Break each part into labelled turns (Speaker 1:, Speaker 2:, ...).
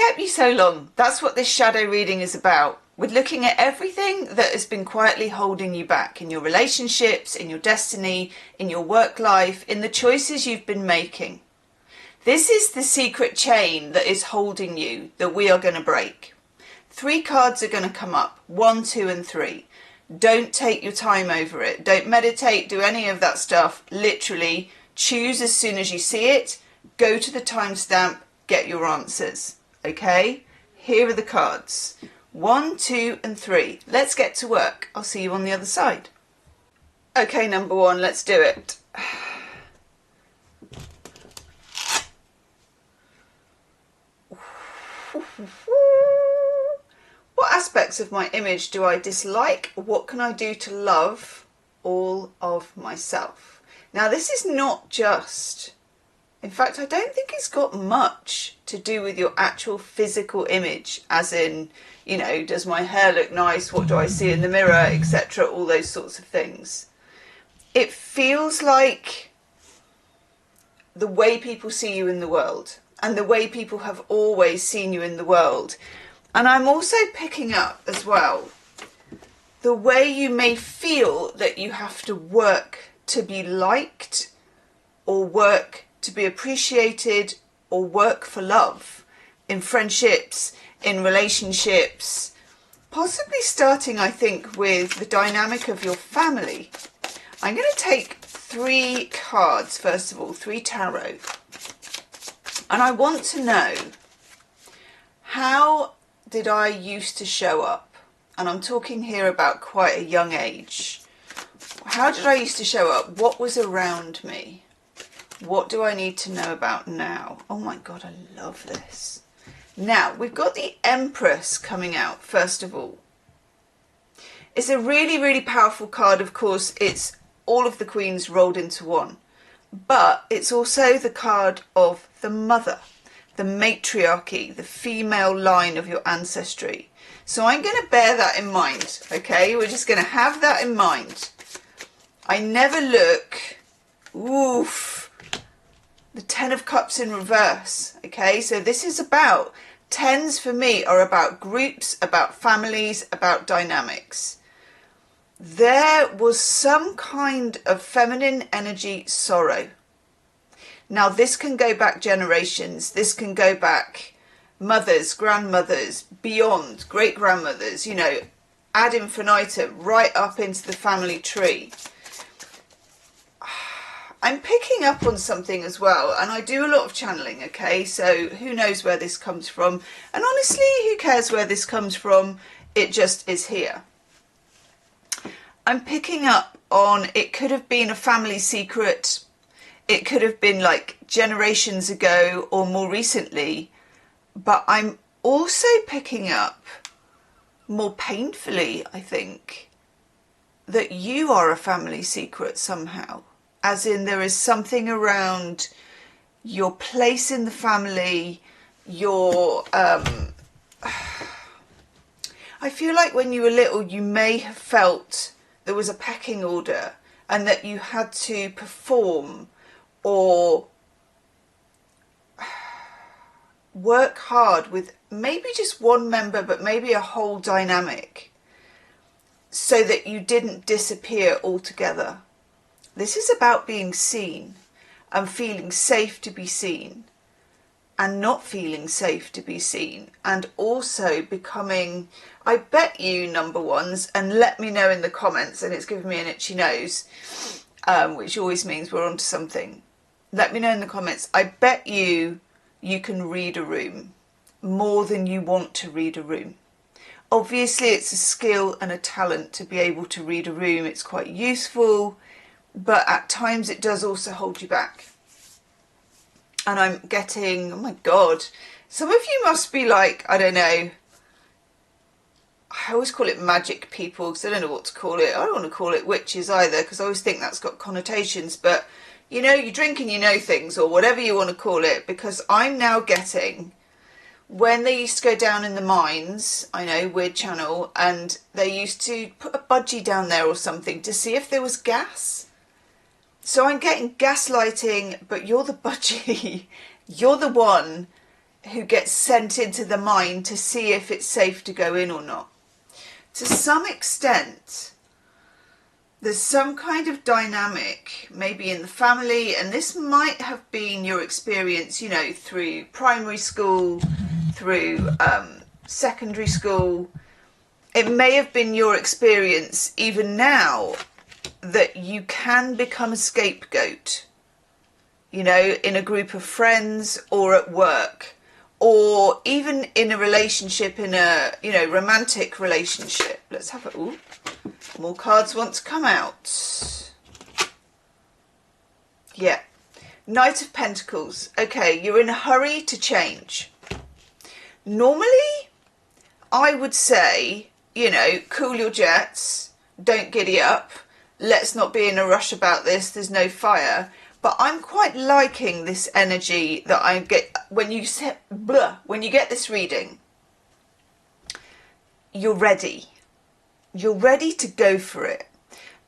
Speaker 1: kept you so long? That's what this shadow reading is about. We're looking at everything that has been quietly holding you back in your relationships, in your destiny, in your work life, in the choices you've been making. This is the secret chain that is holding you, that we are going to break. 3 cards are going to come up, 1, 2 and 3. Don't take your time over it. Don't meditate, do any of that stuff. Literally choose as soon as you see it, go to the timestamp, get your answers. Okay, here are the cards. 1, 2 and 3. Let's get to work. I'll see you on the other side. Okay, number 1, let's do it. What aspects of my image do I dislike? What can I do to love all of myself? Now, this is not just, in fact, I don't think it's got much to do with your actual physical image, as in, you know, does my hair look nice? What do I see in the mirror, etc., all those sorts of things. It feels like the way people see you in the world and the way people have always seen you in the world. And I'm also picking up as well the way you may feel that you have to work to be liked, or work to be appreciated, or work for love in friendships, in relationships, possibly starting, I think, with the dynamic of your family. I'm going to take 3 cards, first of all, 3 tarot. And I want to know, how did I used to show up? And I'm talking here about quite a young age. How did I used to show up? What was around me? What do I need to know about now? Oh my God, I love this. Now, we've got the Empress coming out, first of all. It's a really, really powerful card. Of course, it's all of the queens rolled into one. But it's also the card of the mother, the matriarchy, the female line of your ancestry. So I'm going to bear that in mind, okay? We're just going to have that in mind. I never look, oof, the 10 of Cups in reverse, okay? So this is about, 10s for me are about groups, about families, about dynamics. There was some kind of feminine energy sorrow. Now, this can go back generations. This can go back mothers, grandmothers, beyond, great-grandmothers, you know, ad infinitum, right up into the family tree. I'm picking up on something as well, and I do a lot of channeling, okay? So who knows where this comes from? And honestly, who cares where this comes from? It just is here. I'm picking up on, it could have been a family secret. It could have been like generations ago or more recently. But I'm also picking up, more painfully, I think, that you are a family secret somehow. As in, there is something around your place in the family, your... I feel like when you were little, you may have felt there was a pecking order and that you had to perform or work hard with maybe just one member, but maybe a whole dynamic, so that you didn't disappear altogether. This is about being seen and feeling safe to be seen and not feeling safe to be seen, and also becoming, I bet you, number ones, and let me know in the comments, and it's giving me an itchy nose, which always means we're onto something. Let me know in the comments. I bet you can read a room more than you want to read a room. Obviously, it's a skill and a talent to be able to read a room. It's quite useful, but at times it does also hold you back. And I'm getting, oh my God, some of you must be like, I don't know, I always call it magic people because I don't know what to call it. I don't want to call it witches either because I always think that's got connotations. But, you know, you drink and you know things, or whatever you want to call it, because I'm now getting, when they used to go down in the mines, I know, weird channel, and they used to put a budgie down there or something to see if there was gas. So I'm getting gaslighting, but you're the budgie. You're the one who gets sent into the mind to see if it's safe to go in or not. To some extent, there's some kind of dynamic, maybe in the family, and this might have been your experience, you know, through primary school, through secondary school. It may have been your experience even now that you can become a scapegoat, you know, in a group of friends or at work, or even in a relationship, in a, you know, romantic relationship. Let's have it. Ooh, more cards want to come out. Yeah. Knight of Pentacles. Okay, you're in a hurry to change. Normally, I would say, you know, cool your jets, don't giddy up, let's not be in a rush about this, there's no fire. But I'm quite liking this energy that I get when you get this reading. You're ready. You're ready to go for it.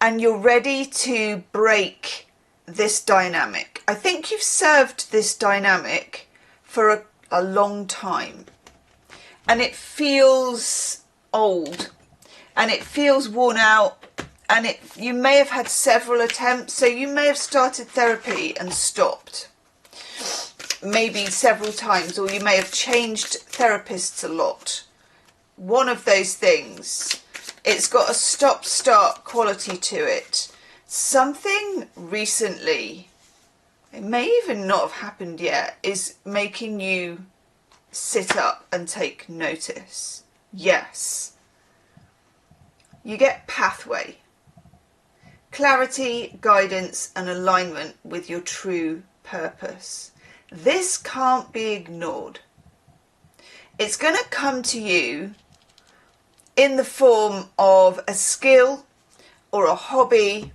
Speaker 1: And you're ready to break this dynamic. I think you've served this dynamic for a long time. And it feels old. And it feels worn out. And you may have had several attempts, so you may have started therapy and stopped, maybe several times, or you may have changed therapists a lot. One of those things. It's got a stop-start quality to it. Something recently, it may even not have happened yet, is making you sit up and take notice. Yes. You get pathway. Clarity, guidance and alignment with your true purpose. This can't be ignored. It's going to come to you in the form of a skill or a hobby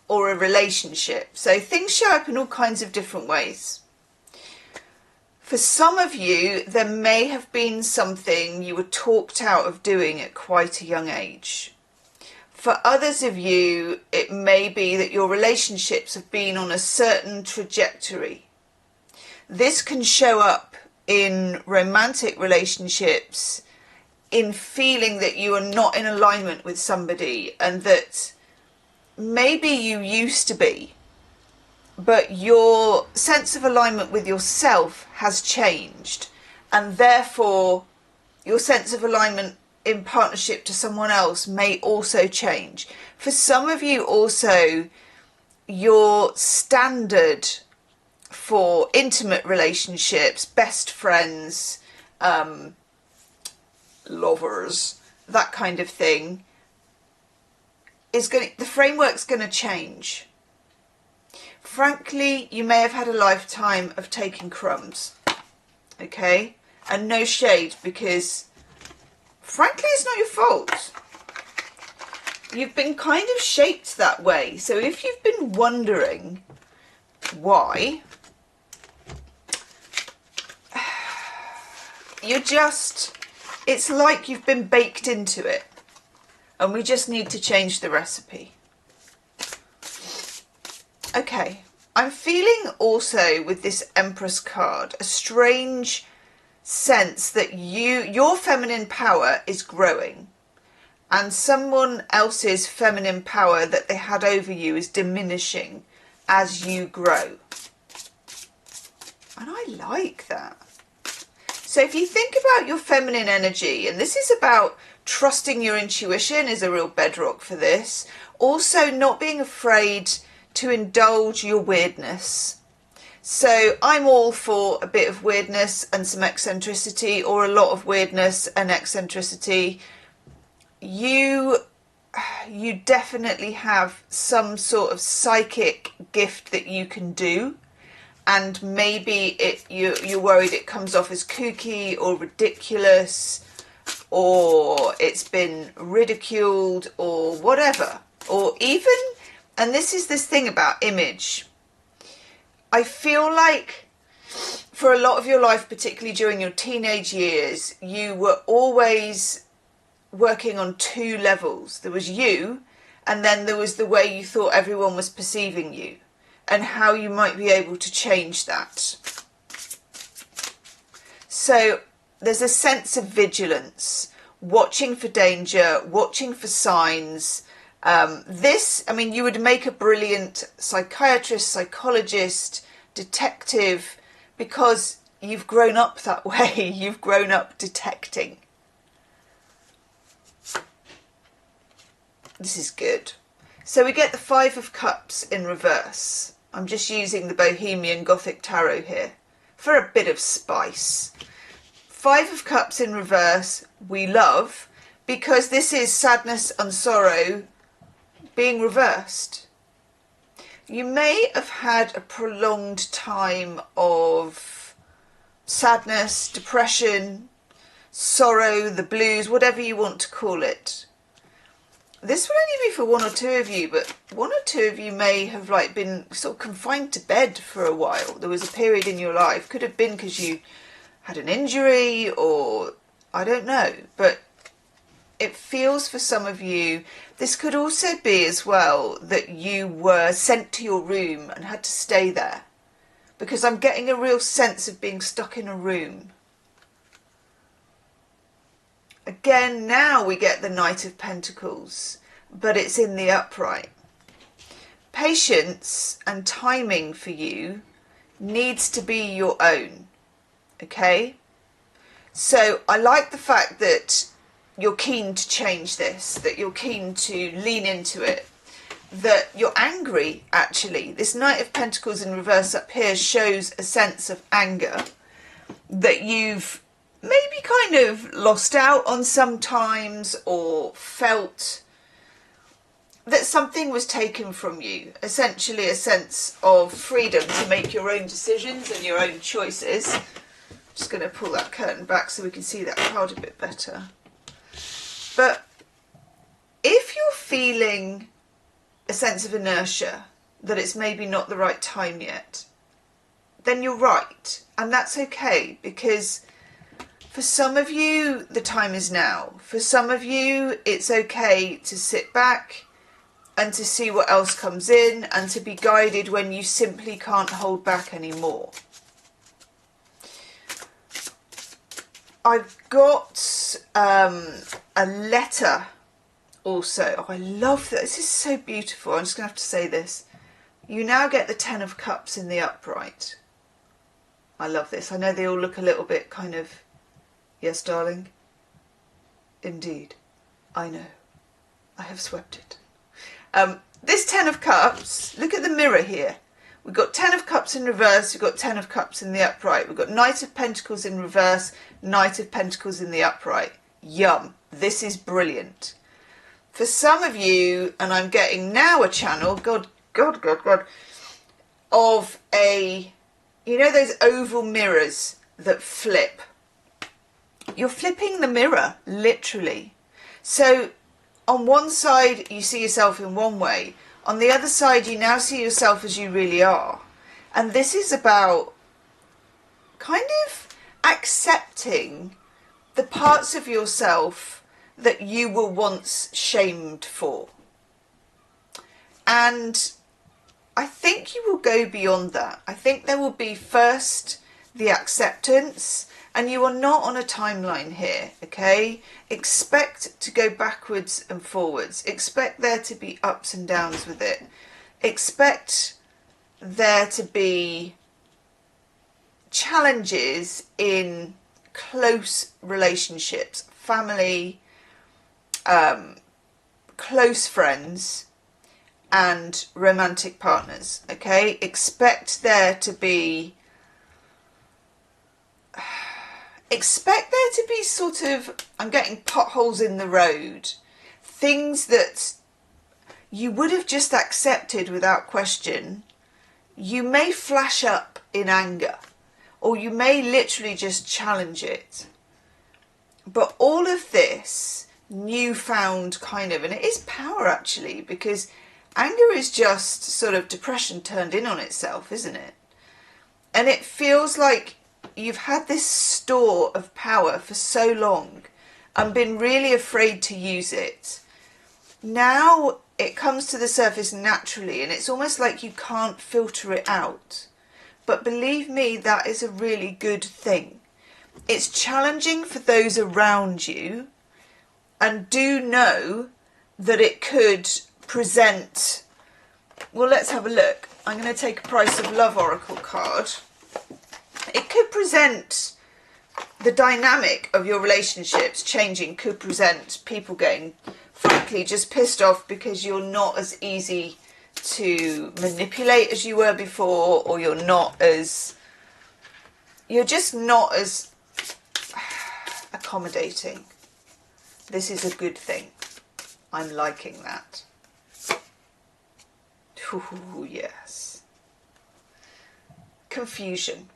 Speaker 1: or a relationship. So things show up in all kinds of different ways. For some of you, there may have been something you were talked out of doing at quite a young age. For others of you, it may be that your relationships have been on a certain trajectory. This can show up in romantic relationships, in feeling that you are not in alignment with somebody and that maybe you used to be, but your sense of alignment with yourself has changed, and therefore your sense of alignment in partnership to someone else may also change. For some of you also, your standard for intimate relationships, best friends, lovers, that kind of thing, the framework's going to change. Frankly, you may have had a lifetime of taking crumbs, okay? And no shade, because frankly, it's not your fault. You've been kind of shaped that way. So if you've been wondering why, it's like you've been baked into it. And we just need to change the recipe. Okay, I'm feeling also with this Empress card a strange sense that your feminine power is growing and someone else's feminine power that they had over you is diminishing as you grow. And I like that. So if you think about your feminine energy, and this is about trusting your intuition is a real bedrock for this. Also not being afraid to indulge your weirdness. So I'm all for a bit of weirdness and some eccentricity, or a lot of weirdness and eccentricity. You definitely have some sort of psychic gift that you can do, and maybe you're worried it comes off as kooky or ridiculous, or it's been ridiculed or whatever, or even, and this is this thing about image. I feel like for a lot of your life, particularly during your teenage years, you were always working on two levels. There was you, and then there was the way you thought everyone was perceiving you, and how you might be able to change that. So there's a sense of vigilance, watching for danger, watching for signs. I mean, you would make a brilliant psychiatrist, psychologist, detective, because you've grown up that way. You've grown up detecting. This is good. So we get the Five of Cups in reverse. I'm just using the Bohemian Gothic Tarot here for a bit of spice. Five of Cups in reverse we love, because this is sadness and sorrow being reversed. You may have had a prolonged time of sadness, depression, sorrow, the blues, whatever you want to call it. This will only be for one or two of you, but one or two of you may have been sort of confined to bed for a while. There was a period in your life, could have been because you had an injury, or I don't know, but it feels for some of you, this could also be as well that you were sent to your room and had to stay there, because I'm getting a real sense of being stuck in a room. Again, now we get the Knight of Pentacles, but it's in the upright. Patience and timing for you needs to be your own, okay? So I like the fact that you're keen to change this, that you're keen to lean into it, that you're angry, actually. This Knight of Pentacles in reverse up here shows a sense of anger that you've maybe kind of lost out on sometimes, or felt that something was taken from you. Essentially a sense of freedom to make your own decisions and your own choices. I'm just going to pull that curtain back so we can see that card a bit better. But if you're feeling a sense of inertia, that it's maybe not the right time yet, then you're right. And that's okay, because for some of you, the time is now. For some of you, it's okay to sit back and to see what else comes in, and to be guided when you simply can't hold back anymore. I've got a letter also. Oh, I love that. This is so beautiful. I'm just going to have to say this. You now get the Ten of Cups in the upright. I love this. I know they all look a little bit kind of, yes, darling. Indeed. I know. I have swept it. This Ten of Cups, look at the mirror here. We've got Ten of Cups in reverse, we've got Ten of Cups in the upright. We've got Knight of Pentacles in reverse, Knight of Pentacles in the upright. Yum. This is brilliant. For some of you, and I'm getting now a channel, God, of a, you know those oval mirrors that flip? You're flipping the mirror, literally. So on one side, you see yourself in one way. On the other side, you now see yourself as you really are. And this is about kind of accepting the parts of yourself that you were once shamed for. And I think you will go beyond that. I think there will be first the acceptance, and you are not on a timeline here, okay? Expect to go backwards and forwards. Expect there to be ups and downs with it. Expect there to be challenges in close relationships, family, close friends, and romantic partners, okay? Expect there to be sort of, I'm getting potholes in the road, things that you would have just accepted without question. You may flash up in anger, or you may literally just challenge it. But all of this newfound kind of, and it is power actually, because anger is just sort of depression turned in on itself, isn't it? And it feels like you've had this store of power for so long and been really afraid to use it. Now it comes to the surface naturally, and it's almost like you can't filter it out. But believe me, that is a really good thing, It's challenging for those around you, and do know that it could present, well, let's have a look. I'm going to take a Price of Love Oracle card. It could present the dynamic of your relationships changing, could present people getting, frankly, just pissed off because you're not as easy to manipulate as you were before, or you're just not as accommodating. This is a good thing. I'm liking that. Ooh, yes. Confusion.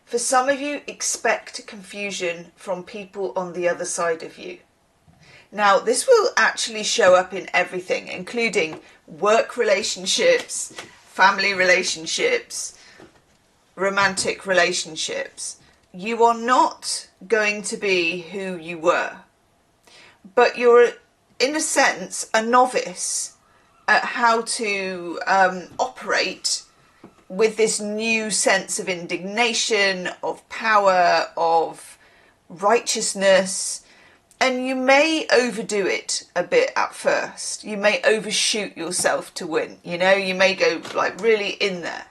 Speaker 1: For some of you, expect confusion from people on the other side of you. Now, this will actually show up in everything, including work relationships, family relationships, romantic relationships. You are not going to be who you were, but you're, in a sense, a novice at how to operate with this new sense of indignation, of power, of righteousness. And you may overdo it a bit at first. You may overshoot yourself to win. You know, you may go like really in there.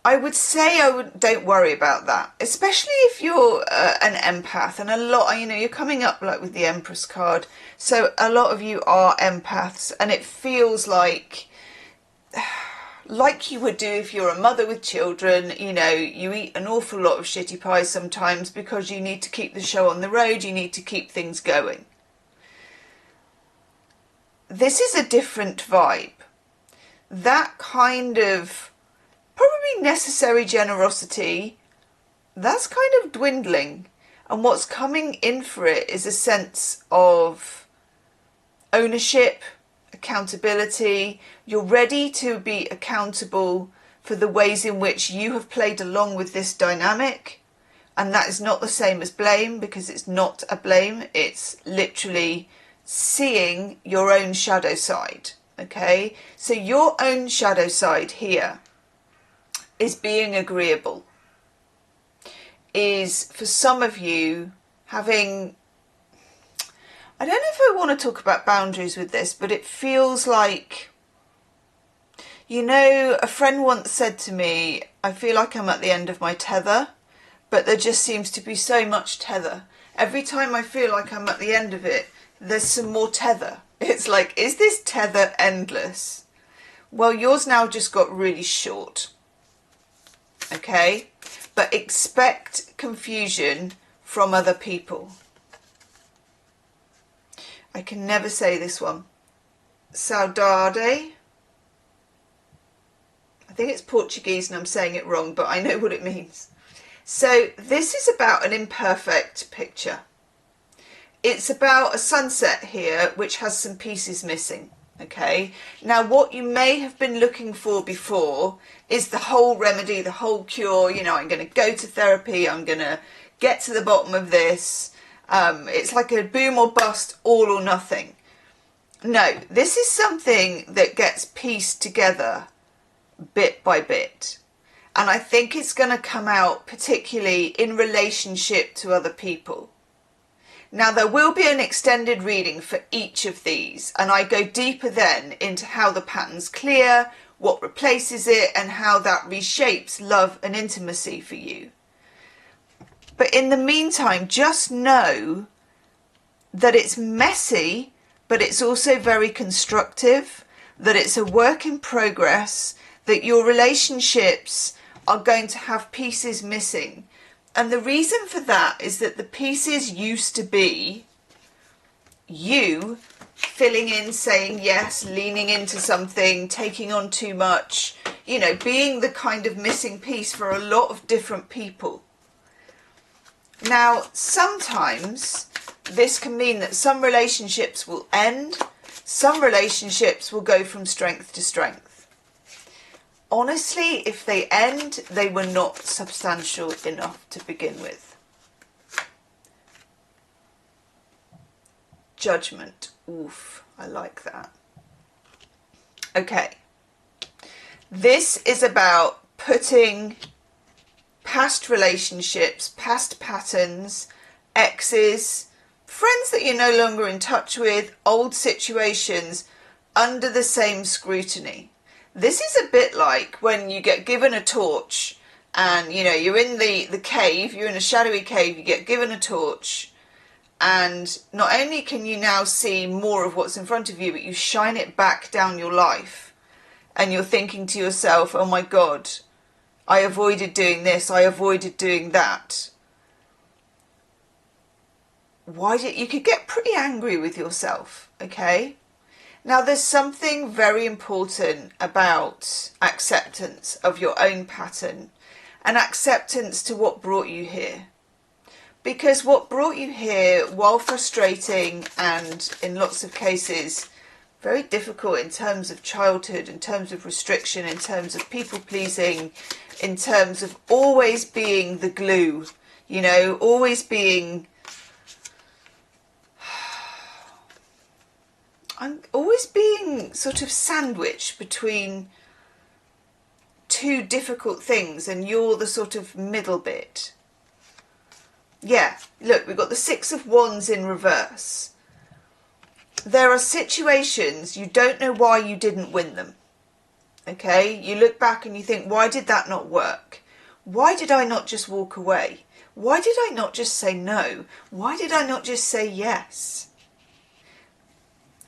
Speaker 1: I would say don't worry about that, especially if you're an empath, and a lot, you know, you're coming up like with the Empress card. So a lot of you are empaths, and it feels like you would do if you're a mother with children. You know, you eat an awful lot of shitty pies sometimes because you need to keep the show on the road, you need to keep things going. This is a different vibe. That kind of probably necessary generosity, that's kind of dwindling. And what's coming in for it is a sense of ownership, accountability. You're ready to be accountable for the ways in which you have played along with this dynamic. And that is not the same as blame, because it's not a blame. It's literally seeing your own shadow side. Okay, so your own shadow side here is being agreeable, is for some of you having, I don't know if I want to talk about boundaries with this, but it feels like, you know, a friend once said to me, I feel like I'm at the end of my tether, but there just seems to be so much tether. Every time I feel like I'm at the end of it, there's some more tether. It's like, is this tether endless? Well, yours now just got really short. Okay, but expect confusion from other people. I can never say this one. Saudade. I think it's Portuguese and I'm saying it wrong, but I know what it means. So this is about an imperfect picture. It's about a sunset here which has some pieces missing. Okay, now what you may have been looking for before is the whole remedy, the whole cure. You know, I'm going to go to therapy, I'm going to get to the bottom of this. It's like a boom or bust, all or nothing. No, this is something that gets pieced together bit by bit. And I think it's going to come out particularly in relationship to other people. Now, there will be an extended reading for each of these, and I go deeper then into how the pattern's clear, what replaces it, and how that reshapes love and intimacy for you. But in the meantime, just know that it's messy, but it's also very constructive, that it's a work in progress, that your relationships are going to have pieces missing. And the reason for that is that the pieces used to be you filling in, saying yes, leaning into something, taking on too much, you know, being the kind of missing piece for a lot of different people. Now, sometimes this can mean that some relationships will end, some relationships will go from strength to strength. Honestly, if they end, they were not substantial enough to begin with. Judgment. Oof, I like that. Okay. This is about putting past relationships, past patterns, exes, friends that you're no longer in touch with, old situations under the same scrutiny. This is a bit like when you get given a torch and, you know, you're in the cave, you're in a shadowy cave, you get given a torch, and not only can you now see more of what's in front of you, but you shine it back down your life, and you're thinking to yourself, oh my God, I avoided doing this, I avoided doing that. You could get pretty angry with yourself, okay? Now, there's something very important about acceptance of your own pattern and acceptance to what brought you here. Because what brought you here, while frustrating and in lots of cases very difficult in terms of childhood, in terms of restriction, in terms of people pleasing, in terms of always being the glue, you know, always being... I'm always being sort of sandwiched between two difficult things, and you're the sort of middle bit. Yeah, look, we've got the Six of Wands in reverse. There are situations you don't know why you didn't win them. Okay, you look back and you think, why did that not work? Why did I not just walk away? Why did I not just say no? Why did I not just say yes?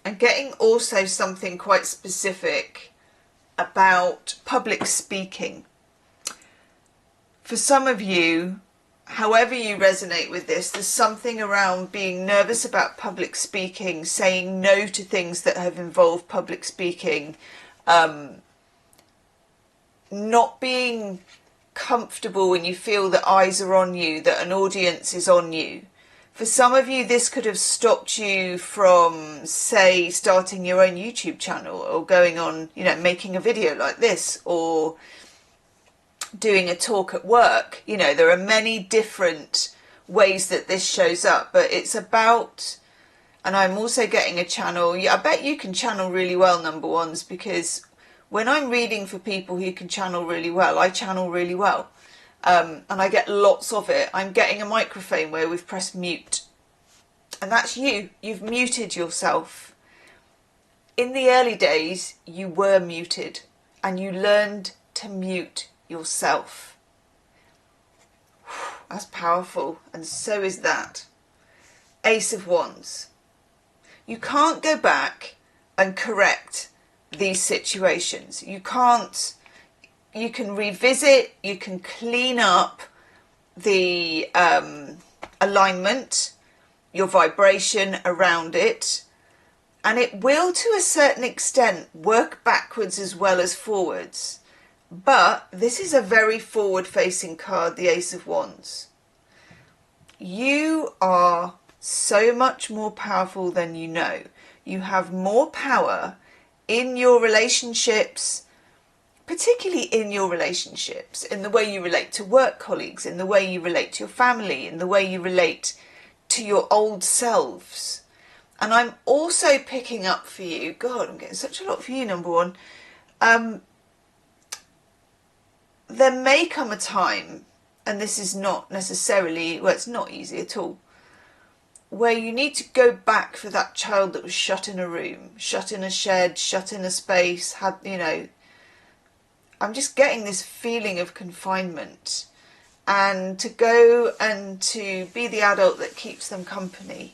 Speaker 1: And getting also something quite specific about public speaking. For some of you, however you resonate with this, there's something around being nervous about public speaking, saying no to things that have involved public speaking, not being comfortable when you feel that eyes are on you, that an audience is on you. For some of you, this could have stopped you from, say, starting your own YouTube channel, or going on, you know, making a video like this, or doing a talk at work. You know, there are many different ways that this shows up, but it's about, and I'm also getting a channel. Yeah, I bet you can channel really well, number ones, because when I'm reading for people who can channel really well, I channel really well. And I get lots of it. I'm getting a microphone where we've pressed mute. And that's you. You've muted yourself. In the early days, you were muted, and you learned to mute yourself. That's powerful, and so is that. Ace of Wands. You can't go back and correct these situations. You can't. You can revisit, you can clean up the alignment, your vibration around it, and it will, to a certain extent, work backwards as well as forwards. But this is a very forward-facing card, the Ace of Wands. You are so much more powerful than you know. You have more power in your relationships, particularly in your relationships, in the way you relate to work colleagues, in the way you relate to your family, in the way you relate to your old selves. And I'm also picking up for you, God, I'm getting such a lot for you, number one. There may come a time, and this is not necessarily, well, it's not easy at all, where you need to go back for that child that was shut in a room, shut in a shed, shut in a space, had, you know, I'm just getting this feeling of confinement, and to go and to be the adult that keeps them company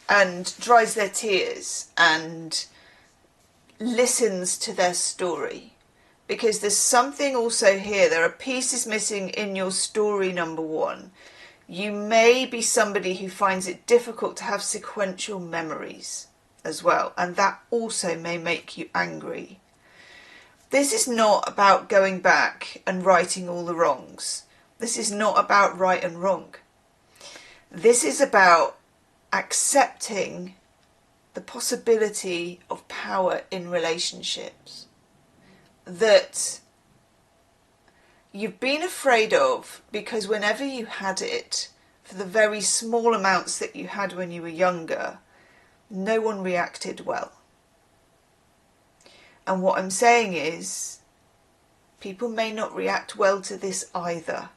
Speaker 1: and dries their tears and listens to their story. Because there's something also here, there are pieces missing in your story, number one. You may be somebody who finds it difficult to have sequential memories as well, and that also may make you angry. This is not about going back and righting all the wrongs. This is not about right and wrong. This is about accepting the possibility of power in relationships that you've been afraid of, because whenever you had it, for the very small amounts that you had when you were younger, no one reacted well. And what I'm saying is, people may not react well to this either.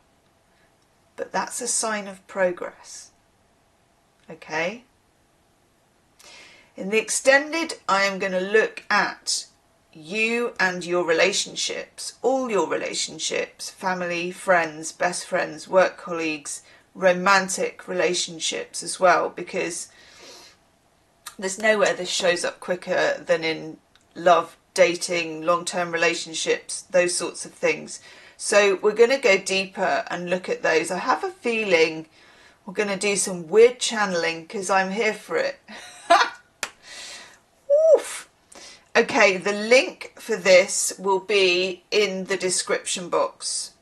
Speaker 1: but that's a sign of progress. Okay? In the extended, I am going to look at you and your relationships, all your relationships, family, friends, best friends, work colleagues, romantic relationships as well, because there's nowhere this shows up quicker than in love, dating, long-term relationships, those sorts of things. So we're going to go deeper and look at those. I have a feeling we're going to do some weird channeling because I'm here for it. Oof. Okay, the link for this will be in the description box.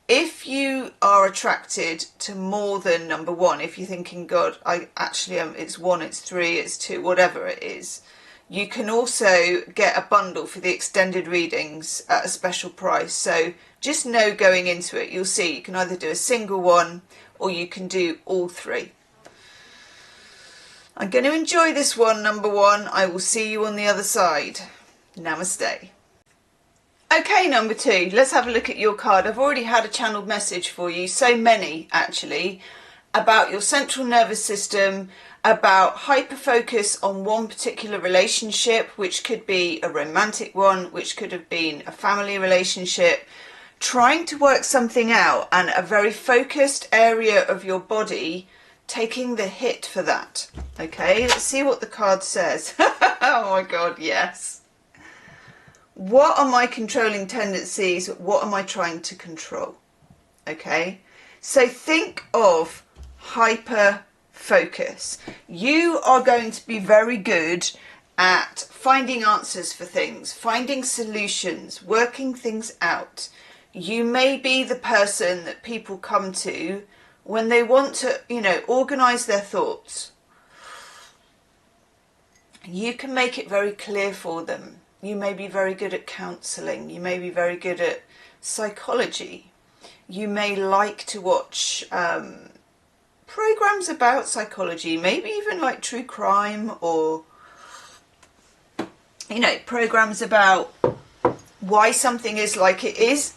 Speaker 1: If you are attracted to more than number one, if you're thinking, God, I actually am, it's 1, it's 3, it's 2, whatever it is, you can also get a bundle for the extended readings at a special price. So just know going into it, you'll see you can either do a single one or you can do all 3. I'm going to enjoy this one, number 1. I will see you on the other side. Namaste. Okay, number 2, let's have a look at your card. I've already had a channeled message for you, so many actually, about your central nervous system, about hyper-focus on one particular relationship, which could be a romantic one, which could have been a family relationship, trying to work something out, and a very focused area of your body taking the hit for that. Okay, let's see what the card says. Oh my God, yes. What are my controlling tendencies? What am I trying to control? Okay, so think of hyper focus. You are going to be very good at finding answers for things, finding solutions, working things out. You may be the person that people come to when they want to, organize their thoughts. You can make it very clear for them. You may be very good at counselling. You may be very good at psychology. You may like to watch programs about psychology, maybe even like true crime, or, programs about why something is like it is,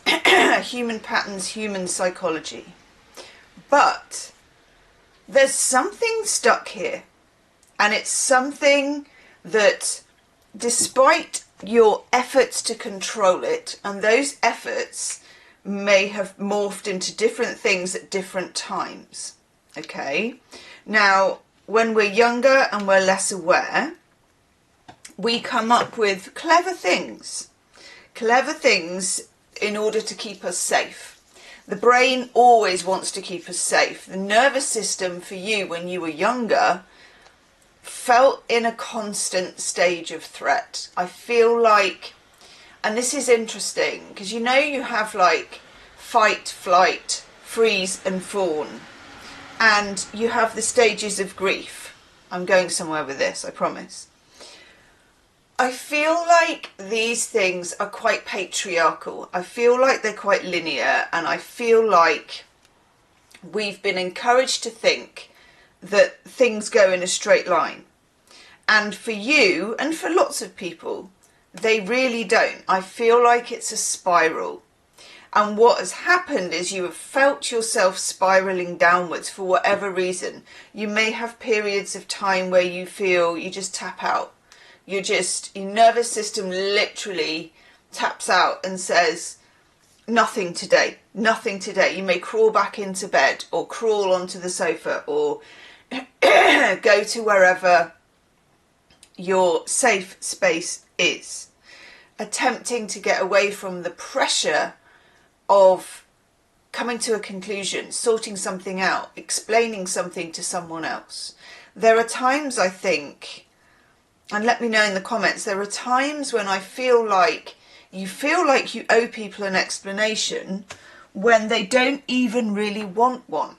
Speaker 1: human patterns, human psychology. But there's something stuck here, and it's something that, despite your efforts to control it, and those efforts may have morphed into different things at different times. Okay, now when we're younger and we're less aware, we come up with clever things in order to keep us safe. The brain always wants to keep us safe. The nervous system for you when you were younger felt in a constant stage of threat. I feel like, and this is interesting, because you have like fight, flight, freeze and fawn, and you have the stages of grief. I'm going somewhere with this, I promise. I feel like these things are quite patriarchal. I feel like they're quite linear, and I feel like we've been encouraged to think that things go in a straight line. And for you, and for lots of people, they really don't. I feel like it's a spiral. And what has happened is you have felt yourself spiraling downwards for whatever reason. You may have periods of time where you feel you just tap out. Your nervous system literally taps out and says, nothing today, nothing today. You may crawl back into bed, or crawl onto the sofa, or go to wherever your safe space is, attempting to get away from the pressure of coming to a conclusion, sorting something out, explaining something to someone else. There are times, I think, and let me know in the comments, there are times when I feel like you owe people an explanation when they don't even really want one.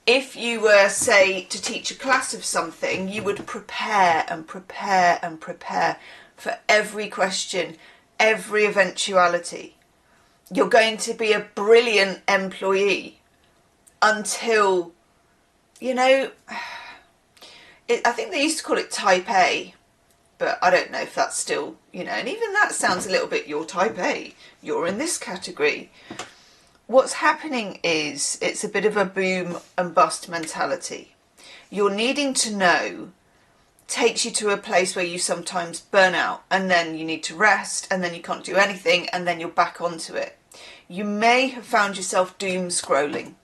Speaker 1: If you were, say, to teach a class of something, you would prepare and prepare and prepare for every question, every eventuality. You're going to be a brilliant employee until, I think they used to call it type A. but I don't know if that's still, you know, and even that sounds a little bit, you're type A, you're in this category. What's happening is it's a bit of a boom and bust mentality. You're needing to know takes you to a place where you sometimes burn out, and then you need to rest, and then you can't do anything, and then you're back onto it. You may have found yourself doom scrolling,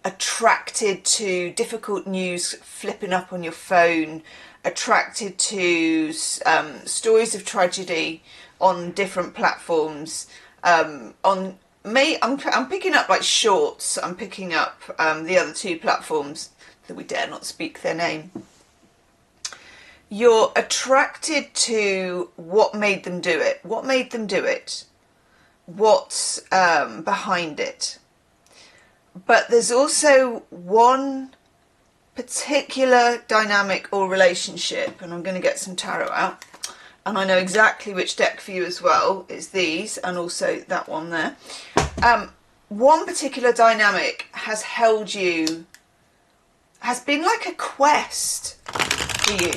Speaker 1: attracted to difficult news flipping up on your phone, attracted to stories of tragedy on different platforms. I'm picking up like Shorts. I'm picking up the other two platforms that we dare not speak their name. You're attracted to what made them do it. What made them do it? What's behind it? But there's also one particular dynamic or relationship, and I'm going to get some tarot out, and I know exactly which deck for you as well. It's these and also that one there. One particular dynamic has held you, has been like a quest for you.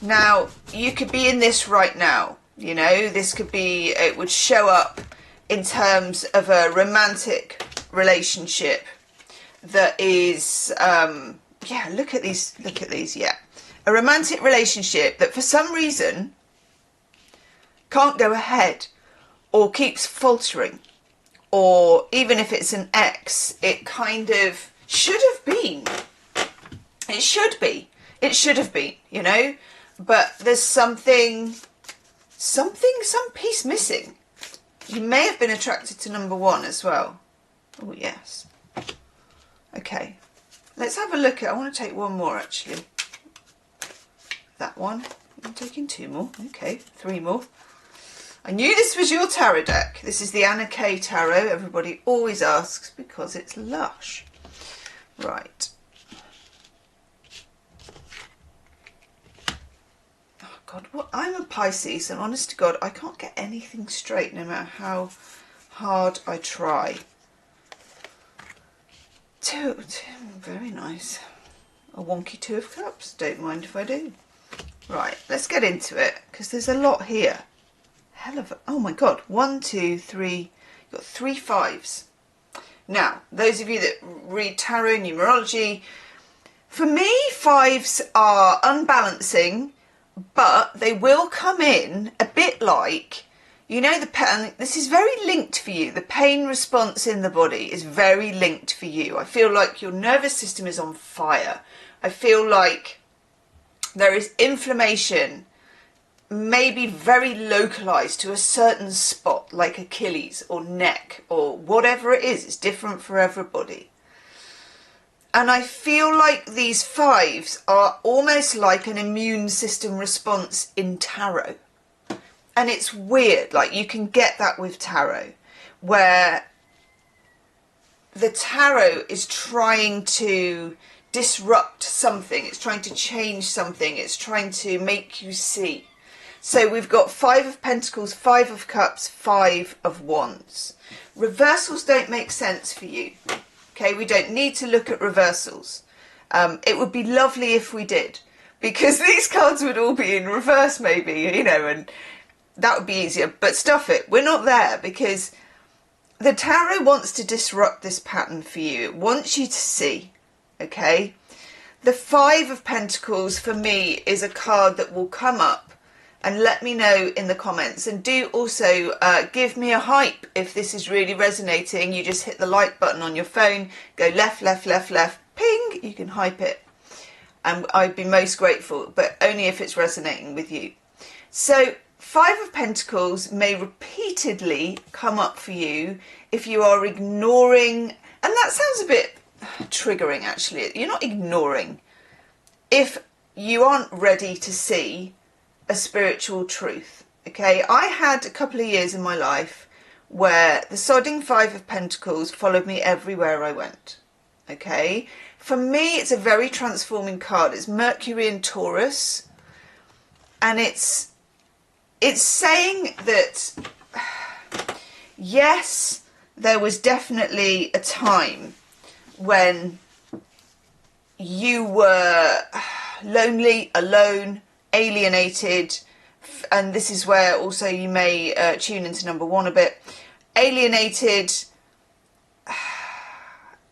Speaker 1: Now, you could be in this right now, you know, this could be, it would show up in terms of a romantic relationship that is, yeah, look at these, yeah. A romantic relationship that for some reason can't go ahead or keeps faltering, or even if it's an ex, it kind of should have been. It should be. It should have been, you know, but there's some piece missing. You may have been attracted to number one as well. Oh, yes. Okay, let's have a look at, I want to take one more actually. That one. I'm taking two more. Okay, three more. I knew this was your tarot deck. This is the Anna K Tarot. Everybody always asks because it's lush. Right. Oh God, what? I'm a Pisces, and honest to God, I can't get anything straight no matter how hard I try. Two, very nice. A wonky Two of Cups. Don't mind if I do. Right, let's get into it because there's a lot here. Hell of a, oh my God, 1, 2, 3. You've got 3 fives. Now, those of you that read tarot, numerology, for me, fives are unbalancing, but they will come in a bit like, you know, the pain. This is very linked for you. The pain response in the body is very linked for you. I feel like your nervous system is on fire. I feel like there is inflammation, maybe very localized to a certain spot, like Achilles or neck or whatever it is. It's different for everybody. And I feel like these fives are almost like an immune system response in tarot. And it's weird, like you can get that with tarot, where the tarot is trying to disrupt something, it's trying to change something, it's trying to make you see. So we've got 5 of Pentacles, 5 of Cups, 5 of Wands. Reversals don't make sense for you. Okay, we don't need to look at reversals. It would be lovely if we did, because these cards would all be in reverse maybe, you know, and that would be easier. But stuff it, we're not there, because the tarot wants to disrupt this pattern for you. It wants you to see, okay? The 5 of Pentacles for me is a card that will come up, and let me know in the comments, and do also give me a hype if this is really resonating. You just hit the like button on your phone, go left, left, left, left, ping, you can hype it. And I'd be most grateful, but only if it's resonating with you. So 5 of Pentacles may repeatedly come up for you if you are ignoring, and that sounds a bit triggering actually. You're not ignoring. If you aren't ready to see a spiritual truth, okay? I had a couple of years in my life where the sodding 5 of Pentacles followed me everywhere I went, okay? For me, it's a very transforming card. It's Mercury and Taurus, and it's saying that, yes, there was definitely a time when you were lonely, alone, alienated, and this is where also you may tune into number one a bit, alienated.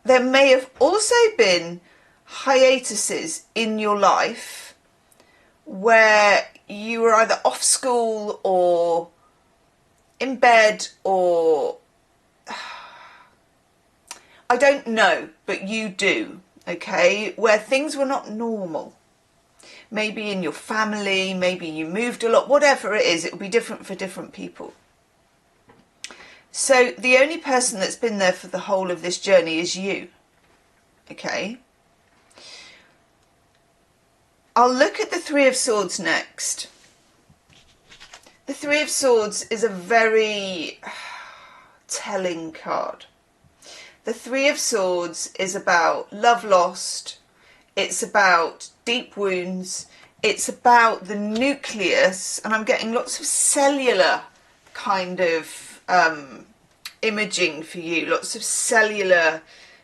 Speaker 1: There may have also been hiatuses in your life where you were either off school or in bed, or I don't know, but you do, okay, where things were not normal. Maybe in your family, maybe you moved a lot, whatever it is, it will be different for different people. So the only person that's been there for the whole of this journey is you, okay? I'll look at the Three of Swords next. The Three of Swords is a very telling card. The Three of Swords is about love lost, it's about deep wounds, it's about the nucleus, and I'm getting lots of cellular kind of imaging for you, lots of cellular,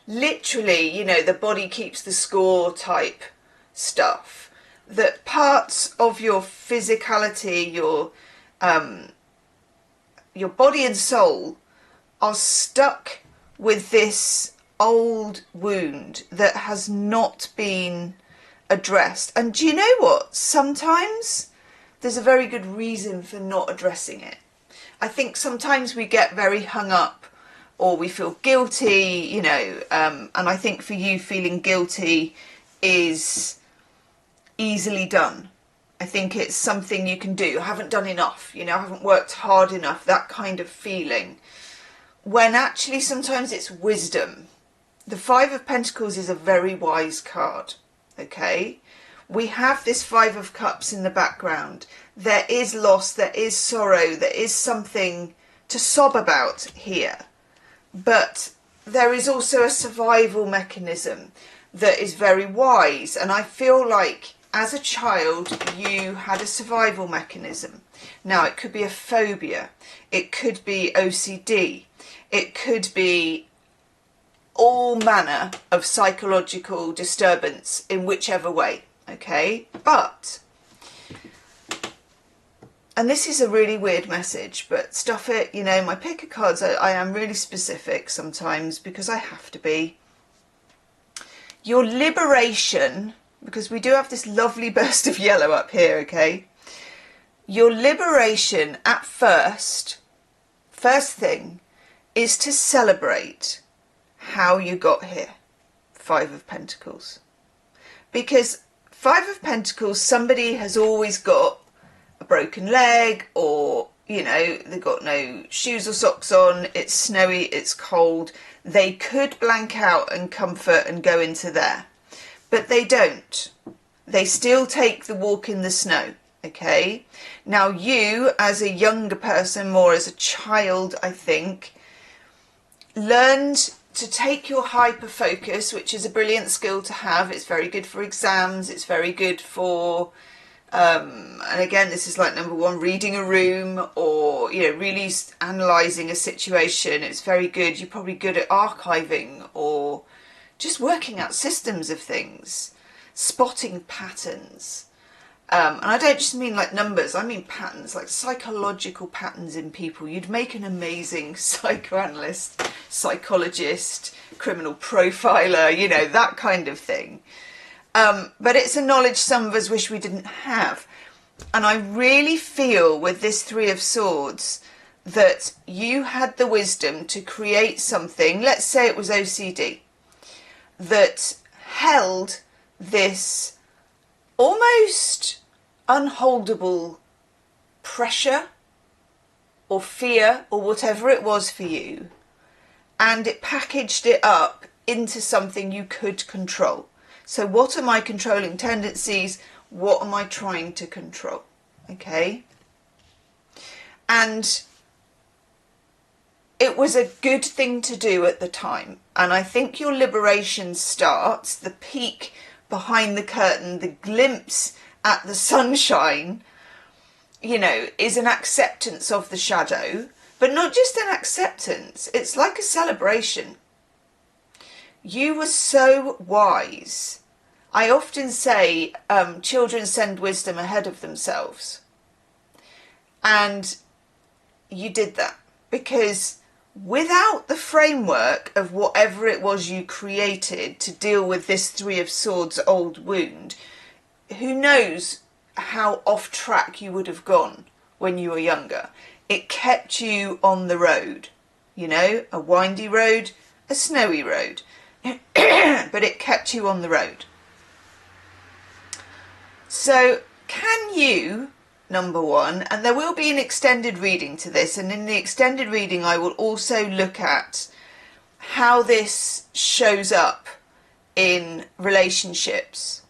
Speaker 1: literally, you know, the body keeps the score type stuff, that parts of your physicality, your body and soul are stuck with this old wound that has not been addressed. And do you know what? Sometimes there's a very good reason for not addressing it. I think sometimes we get very hung up, or we feel guilty, you know, and I think for you, feeling guilty is easily done. I think it's something you can do. I haven't done enough, you know, I haven't worked hard enough, that kind of feeling. When actually sometimes it's wisdom. The Five of Pentacles is a very wise card, okay? We have this Five of Cups in the background. There is loss, there is sorrow, there is something to sob about here. But there is also a survival mechanism that is very wise. And I feel like as a child, you had a survival mechanism. Now, it could be a phobia. It could be OCD. It could be all manner of psychological disturbance in whichever way, okay? But, and this is a really weird message, but stuff it, you know, my picker cards, I am really specific sometimes because I have to be. Your liberation, because we do have this lovely burst of yellow up here, okay? Your liberation at first thing, is to celebrate how you got here. Five of Pentacles. Because Five of Pentacles, somebody has always got a broken leg, or, you know, they've got no shoes or socks on, it's snowy, it's cold. They could blank out and comfort and go into there. But they don't. They still take the walk in the snow, okay? Now you, as a younger person, more as a child, I think, learned to take your hyper focus, which is a brilliant skill to have. It's very good for exams. It's very good for, and again, this is like number one, reading a room, or, you know, really analysing a situation. It's very good. You're probably good at archiving, or just working out systems of things, spotting patterns. And I don't just mean like numbers, I mean patterns, like psychological patterns in people. You'd make an amazing psychoanalyst, psychologist, criminal profiler, you know, that kind of thing. But it's a knowledge some of us wish we didn't have. And I really feel with this Three of Swords that you had the wisdom to create something, let's say it was OCD, that held this almost unholdable pressure or fear or whatever it was for you, and it packaged it up into something you could control. So what are my controlling tendencies? What am I trying to control? Okay? And it was a good thing to do at the time. And I think your liberation starts, the peek behind the curtain, the glimpse at the sunshine, you know, is an acceptance of the shadow, but not just an acceptance, it's like a celebration. You were so wise I often say children send wisdom ahead of themselves. And you did that because without the framework of whatever it was you created to deal with this Three of Swords old wound, who knows how off track you would have gone when you were younger. It kept you on the road, you know, a windy road, a snowy road, but it kept you on the road. So can you, number one, and there will be an extended reading to this, and in the extended reading I will also look at how this shows up in relationships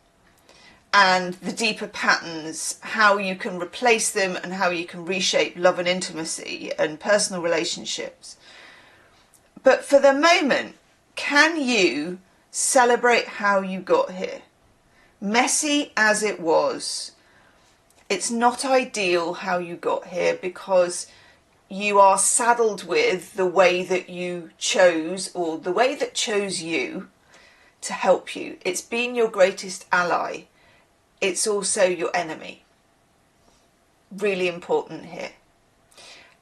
Speaker 1: and the deeper patterns, how you can replace them and how you can reshape love and intimacy and personal relationships. But for the moment, can you celebrate how you got here? Messy as it was, it's not ideal how you got here because you are saddled with the way that you chose, or the way that chose you to help you. It's been your greatest ally. It's also your enemy. Really important here.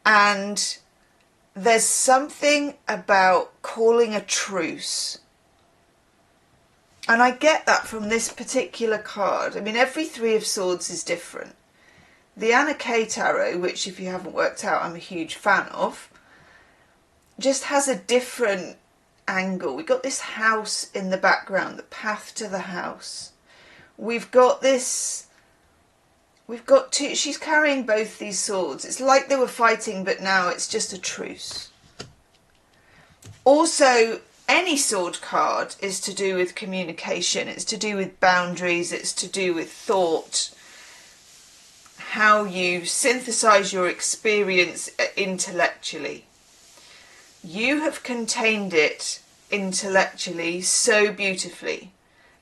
Speaker 1: And there's something about calling a truce. And I get that from this particular card. I mean, every Three of Swords is different. The Anna K Tarot, which if you haven't worked out, I'm a huge fan of, just has a different angle. We've got this house in the background, the path to the house. We've got this, we've got two, she's carrying both these swords. It's like they were fighting, but now it's just a truce. Also, any sword card is to do with communication. It's to do with boundaries. It's to do with thought. How you synthesize your experience intellectually. You have contained it intellectually so beautifully.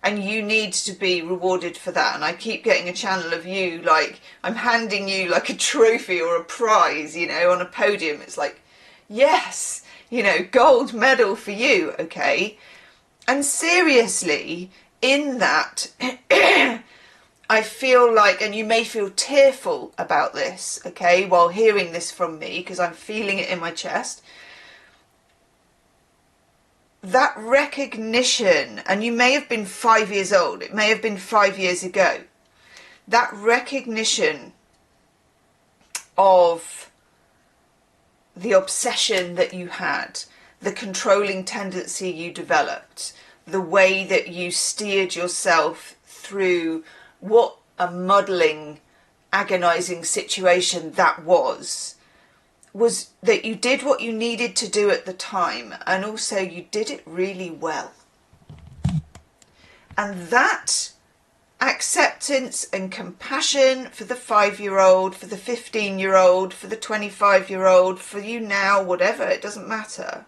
Speaker 1: And you need to be rewarded for that. And I keep getting a channel of you, like, I'm handing you like a trophy or a prize, you know, on a podium. It's like, yes, you know, gold medal for you, okay? And seriously, in that, I feel like, and you may feel tearful about this, okay, while hearing this from me, because I'm feeling it in my chest. That recognition, and you may have been 5 years old, it may have been 5 years ago, that recognition of the obsession that you had, the controlling tendency you developed, the way that you steered yourself through what a muddling, agonizing situation that was that you did what you needed to do at the time, and also you did it really well. And that acceptance and compassion for the 5-year-old, for the 15-year-old, for the 25-year-old, for you now, whatever, it doesn't matter.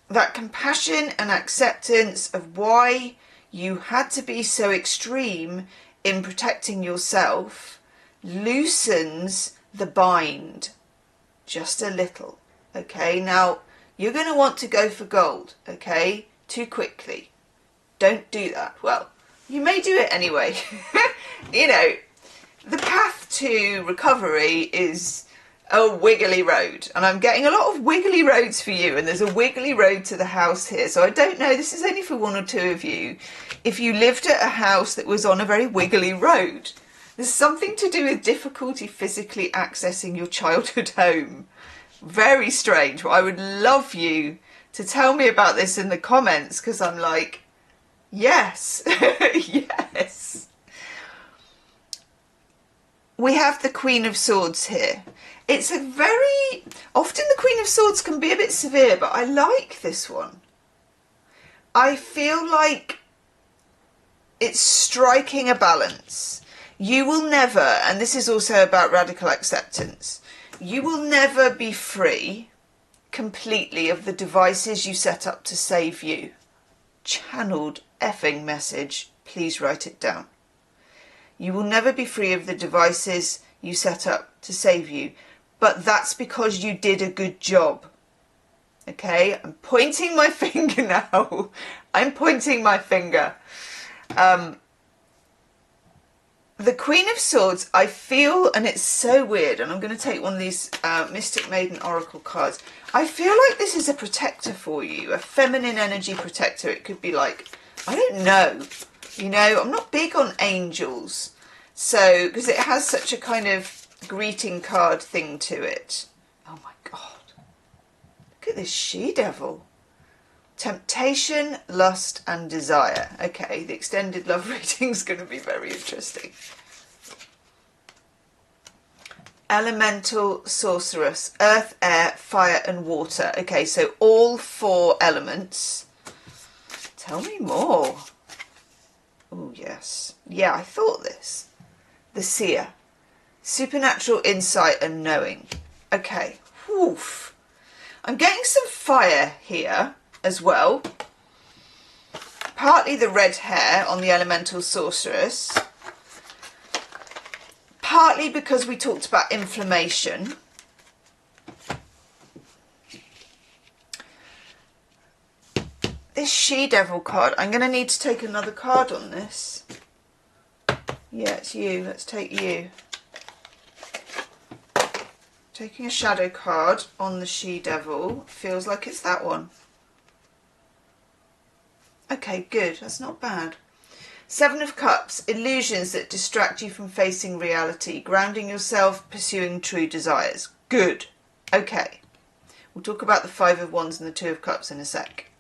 Speaker 1: That compassion and acceptance of why you had to be so extreme in protecting yourself loosens the bind just a little, okay? Now, you're going to want to go for gold, okay? Too quickly. Don't do that. Well, you may do it anyway. You know, the path to recovery is a wiggly road, and I'm getting a lot of wiggly roads for you, and there's a wiggly road to the house here. So I don't know, this is only for one or two of you. If you lived at a house that was on a very wiggly road, there's something to do with difficulty physically accessing your childhood home. Very strange. I would love you to tell me about this in the comments, because I'm like, yes, yes. We have the Queen of Swords here. It's a very, often the Queen of Swords can be a bit severe, but I like this one. I feel like it's striking a balance. You will never, and this is also about radical acceptance, you will never be free completely of the devices you set up to save you. Channeled effing message, please write it down. You will never be free of the devices you set up to save you, but that's because you did a good job. Okay, I'm pointing my finger now. I'm pointing my finger. The Queen of Swords, I feel, and it's so weird, and I'm going to take one of these Mystic Maiden Oracle cards. I feel like this is a protector for you, a feminine energy protector. It could be like, I don't know, you know, I'm not big on angels. So, because it has such a kind of greeting card thing to it. Oh my God. Look at this she-devil. Temptation, lust and desire. Okay, the extended love reading is going to be very interesting. Elemental sorceress, earth, air, fire and water. Okay, so all 4 elements. Tell me more. Oh, yes. Yeah, I thought this. The seer. Supernatural insight and knowing. Okay. Woof. I'm getting some fire here as well. Partly the red hair on the elemental sorceress. Partly because we talked about inflammation. This she-devil card, I'm going to need to take another card on this. Yeah, it's you. Let's take you. Taking a shadow card on the she-devil. Feels like it's that one. Okay, good. That's not bad. 7 of Cups, illusions that distract you from facing reality, grounding yourself, pursuing true desires. Good. Okay. We'll talk about the 5 of Wands and the 2 of Cups in a sec.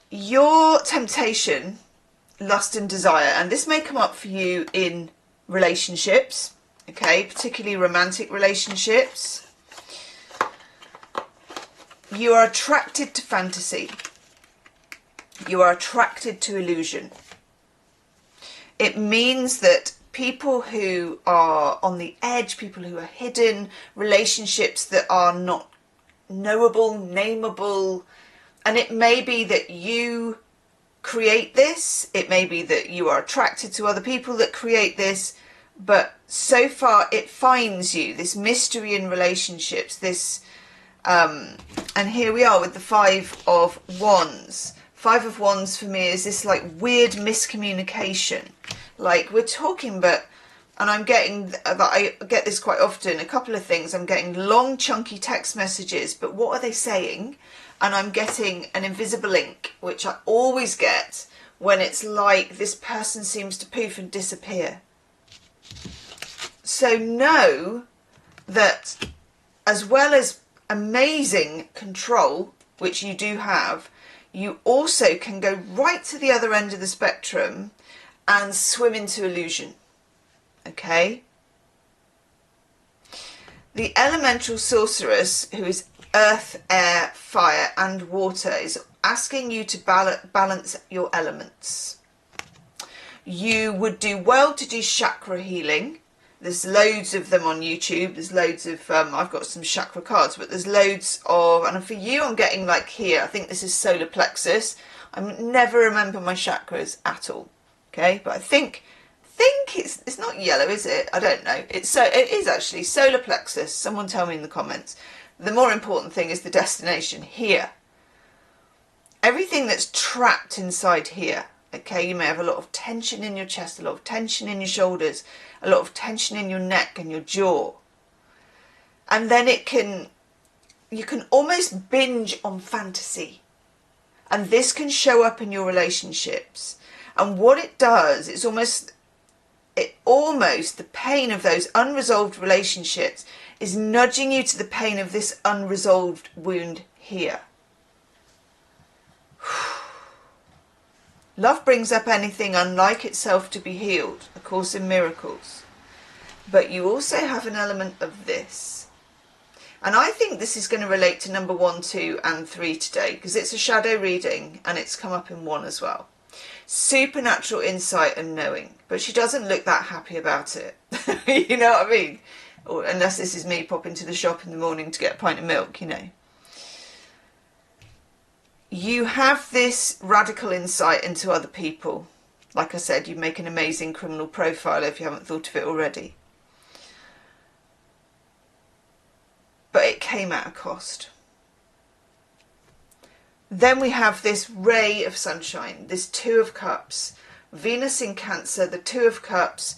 Speaker 1: Your temptation, lust and desire, and this may come up for you in relationships, okay, particularly romantic relationships. You are attracted to fantasy. You are attracted to illusion. It means that people who are on the edge, people who are hidden, relationships that are not knowable, nameable, and it may be that you create this, it may be that you are attracted to other people that create this, but so far it finds you, this mystery in relationships, this, and here we are with the 5 of Wands. 5 of Wands for me is this like weird miscommunication. Like we're talking, but, and I'm getting, that I get this quite often, a couple of things. I'm getting long chunky text messages, but what are they saying? And I'm getting an invisible ink, which I always get when it's like this person seems to poof and disappear. So know that as well as amazing control, which you do have, you also can go right to the other end of the spectrum and swim into illusion. Okay? The elemental sorceress, who is earth, air, fire and water, is asking you to balance your elements. You would do well to do chakra healing. There's loads of them on YouTube. There's loads of, I've got some chakra cards, but there's loads of, and for you I'm getting like here, I think this is solar plexus. I never remember my chakras at all. Okay, but I think it's not yellow, is it? I don't know. It is actually solar plexus. Someone tell me in the comments. The more important thing is the destination here. Everything that's trapped inside here. Okay, you may have a lot of tension in your chest, a lot of tension in your shoulders, a lot of tension in your neck and your jaw. And then you can almost binge on fantasy. And this can show up in your relationships. And what it does, it's almost the pain of those unresolved relationships is nudging you to the pain of this unresolved wound here. Love brings up anything unlike itself to be healed, A Course in Miracles. But you also have an element of this. And I think this is going to relate to number 1, 2 and 3 today, because it's a shadow reading and it's come up in 1 as well. Supernatural insight and knowing. But she doesn't look that happy about it. You know what I mean? Or, unless this is me popping to the shop in the morning to get a pint of milk, you know. You have this radical insight into other people. Like I said, you make an amazing criminal profile if you haven't thought of it already. But it came at a cost. Then we have this ray of sunshine, this Two of Cups, Venus in Cancer, the Two of Cups,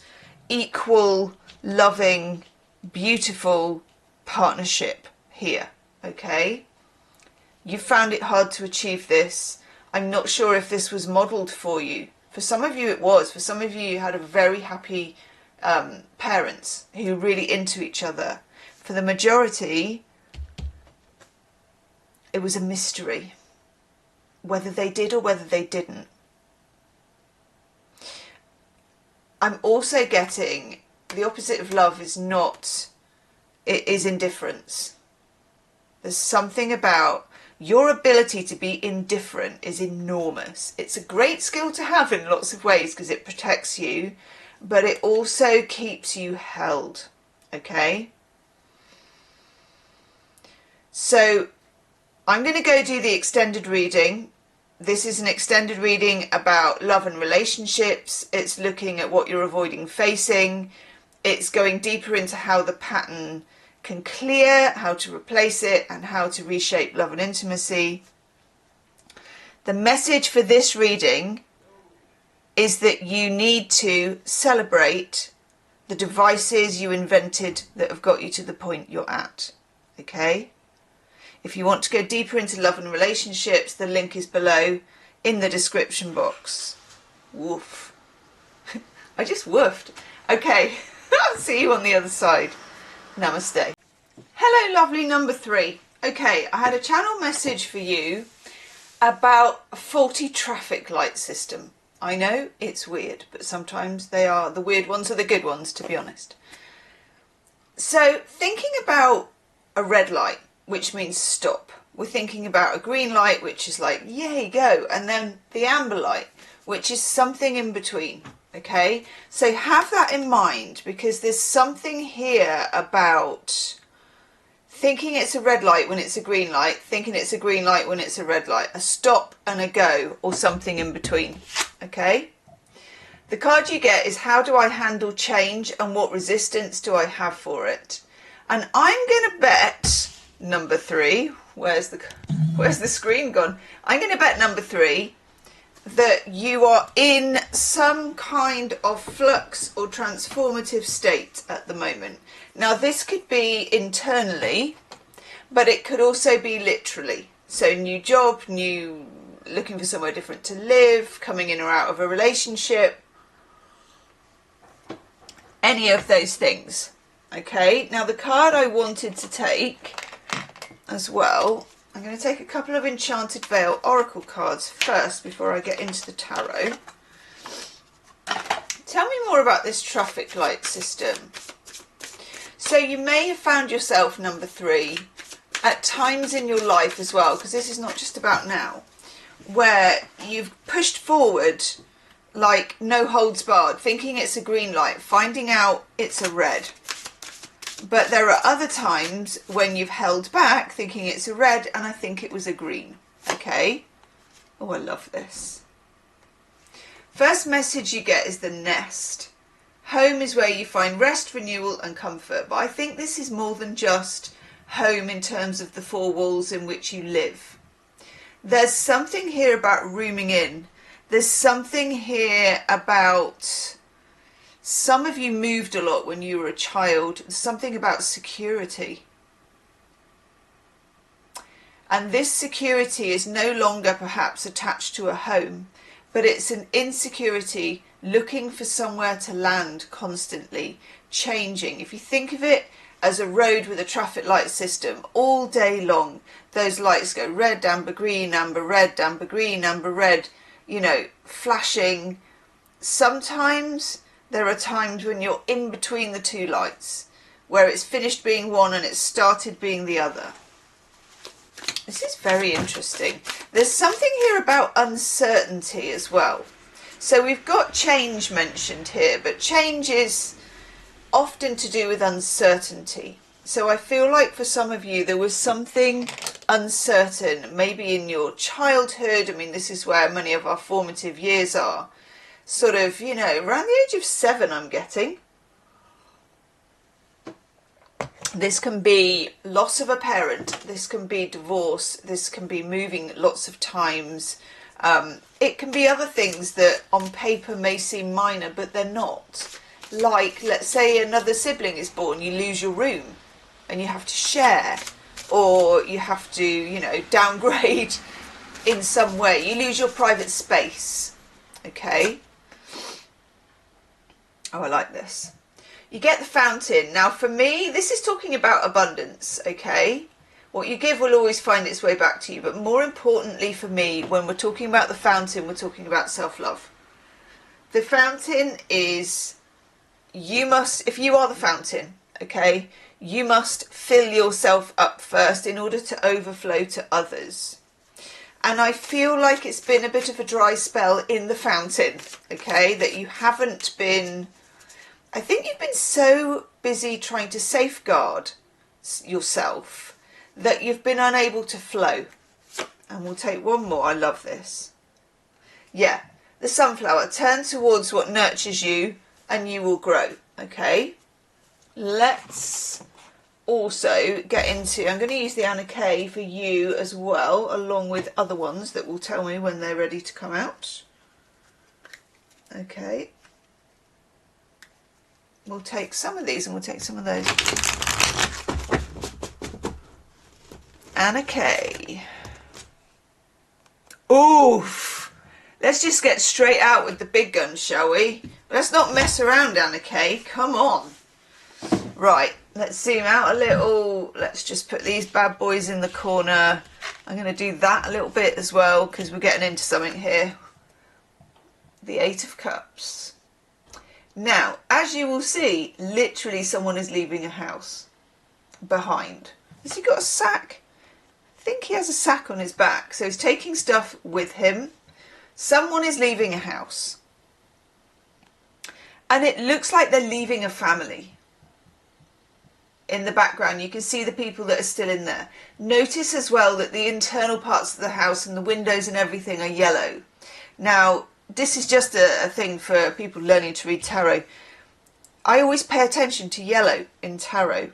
Speaker 1: equal, loving, beautiful partnership here, okay? You found it hard to achieve this. I'm not sure if this was modelled for you. For some of you it was. For some of you, you had a very happy parents who were really into each other. For the majority, it was a mystery, whether they did or whether they didn't. I'm also getting the opposite of love is not, it is indifference. There's something about your ability to be indifferent is enormous. It's a great skill to have in lots of ways because it protects you, but it also keeps you held, okay? So I'm going to go do the extended reading. This is an extended reading about love and relationships. It's looking at what you're avoiding facing. It's going deeper into how the pattern can clear, how to replace it, and how to reshape love and intimacy. The message for this reading is that you need to celebrate the devices you invented that have got you to the point you're at, okay? If you want to go deeper into love and relationships, the link is below in the description box. Woof. I just woofed. Okay, I'll see you on the other side. Namaste. Hello, lovely number 3. Okay, I had a channel message for you about a faulty traffic light system. I know it's weird, but sometimes they are, the weird ones are the good ones, to be honest. So thinking about a red light, which means stop. We're thinking about a green light, which is like, yay, go. And then the amber light, which is something in between. Okay, so have that in mind, because there's something here about thinking it's a red light when it's a green light, thinking it's a green light when it's a red light, a stop and a go, or something in between. Okay, the card you get is how do I handle change and what resistance do I have for it? And I'm going to bet number 3, where's the screen gone? I'm going to bet number 3 that you are in some kind of flux or transformative state at the moment. Now this could be internally, but it could also be literally. So new job, new, looking for somewhere different to live, coming in or out of a relationship, any of those things. Okay, now the card I wanted to take as well, I'm going to take a couple of Enchanted Veil Oracle cards first before I get into the tarot. Tell me more about this traffic light system. So you may have found yourself, number 3, at times in your life as well, because this is not just about now, where you've pushed forward like no holds barred, thinking it's a green light, finding out it's a red. But there are other times when you've held back thinking it's a red and I think it was a green. Okay. Oh, I love this. First message you get is the nest. Home is where you find rest, renewal and comfort. But I think this is more than just home in terms of the 4 walls in which you live. There's something here about rooming in. There's something here about... Some of you moved a lot when you were a child. Something about security. And this security is no longer perhaps attached to a home, but it's an insecurity looking for somewhere to land constantly, changing. If you think of it as a road with a traffic light system, all day long, those lights go red, amber, green, amber, red, amber, green, amber, red, you know, flashing. Sometimes there are times when you're in between the 2 lights, where it's finished being one and it's started being the other. This is very interesting. There's something here about uncertainty as well. So we've got change mentioned here, but change is often to do with uncertainty. So I feel like for some of you there was something uncertain, maybe in your childhood. I mean, this is where many of our formative years are. Sort of, you know, around the age of 7 I'm getting. This can be loss of a parent, this can be divorce, this can be moving lots of times. It can be other things that on paper may seem minor, but they're not. Like, let's say another sibling is born, you lose your room and you have to share, or you have to, you know, downgrade in some way. You lose your private space, okay? Oh, I like this. You get the fountain. Now for me, this is talking about abundance, okay? What you give will always find its way back to you. But more importantly for me, when we're talking about the fountain, we're talking about self-love. The fountain is, you must, if you are the fountain, okay, you must fill yourself up first in order to overflow to others. And I feel like it's been a bit of a dry spell in the fountain, okay, that you haven't been... I think you've been so busy trying to safeguard yourself that you've been unable to flow. And we'll take one more. I love this. Yeah, the sunflower. Turn towards what nurtures you and you will grow. Okay. Let's also get into, I'm going to use the Anna K for you as well, along with other ones that will tell me when they're ready to come out. Okay. We'll take some of these and we'll take some of those. Anna K. Oof. Let's just get straight out with the big guns, shall we? Let's not mess around, Anna K. Come on. Right, let's zoom out a little. Let's just put these bad boys in the corner. I'm going to do that a little bit as well because we're getting into something here. The Eight of Cups. Now, as you will see, literally someone is leaving a house behind. Has he got a sack? I think he has a sack on his back. So he's taking stuff with him. Someone is leaving a house. And it looks like they're leaving a family. In the background, you can see the people that are still in there. Notice as well that the internal parts of the house and the windows and everything are yellow. Now, this is just a thing for people learning to read tarot. I always pay attention to yellow in tarot.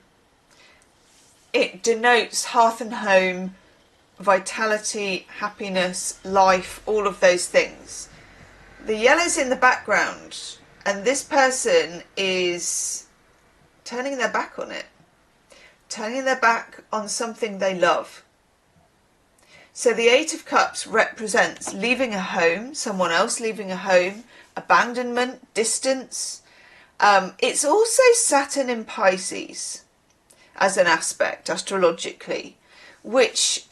Speaker 1: It denotes hearth and home, vitality, happiness, life, all of those things. The yellow's in the background and this person is turning their back on it. Turning their back on something they love. So the Eight of Cups represents leaving a home, someone else leaving a home, abandonment, distance. It's also Saturn in Pisces as an aspect astrologically, which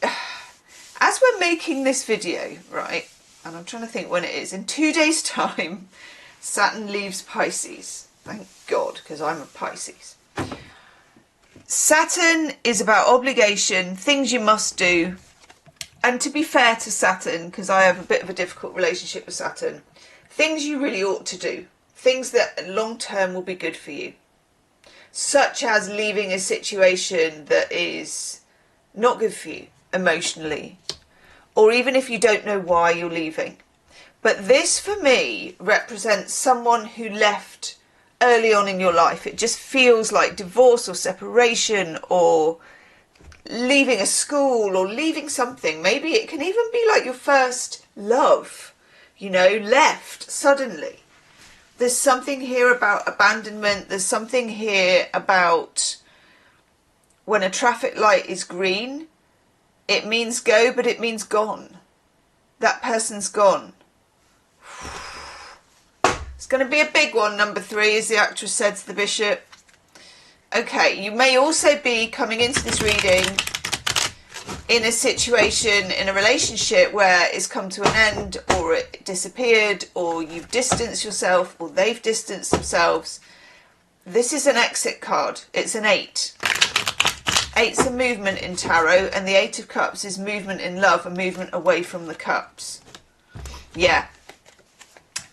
Speaker 1: as we're making this video, right, and I'm trying to think when it is, in 2 days' time, Saturn leaves Pisces. Thank God, because I'm a Pisces. Saturn is about obligation, things you must do. And to be fair to Saturn, because I have a bit of a difficult relationship with Saturn, things you really ought to do, things that long term will be good for you, such as leaving a situation that is not good for you emotionally, or even if you don't know why you're leaving. But this for me represents someone who left early on in your life. It just feels like divorce or separation or leaving a school or leaving something. Maybe it can even be like your first love, you know, left suddenly. There's something here about abandonment. There's something here about when a traffic light is green, it means go, but it means gone. That person's gone. It's going to be a big one, number 3, as the actress said to the bishop. Okay, you may also be coming into this reading in a situation, in a relationship where it's come to an end, or it disappeared, or you've distanced yourself, or they've distanced themselves. This is an exit card. It's an 8. 8's a movement in tarot, and the 8 of Cups is movement in love, a movement away from the cups. Yeah.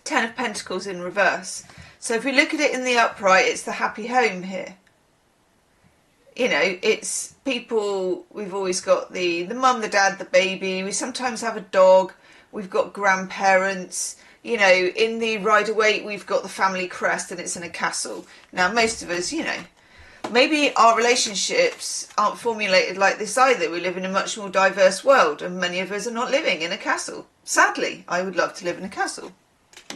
Speaker 1: 10 of Pentacles in reverse. So if we look at it in the upright, it's the happy home here. You know, it's people, we've always got the mum, the dad, the baby. We sometimes have a dog. We've got grandparents. You know, in the Rider-Waite, we've got the family crest and it's in a castle. Now, most of us, you know, Maybe our relationships aren't formulated like this either. We live in a much more diverse world, and many of us are not living in a castle. Sadly, I would love to live in a castle.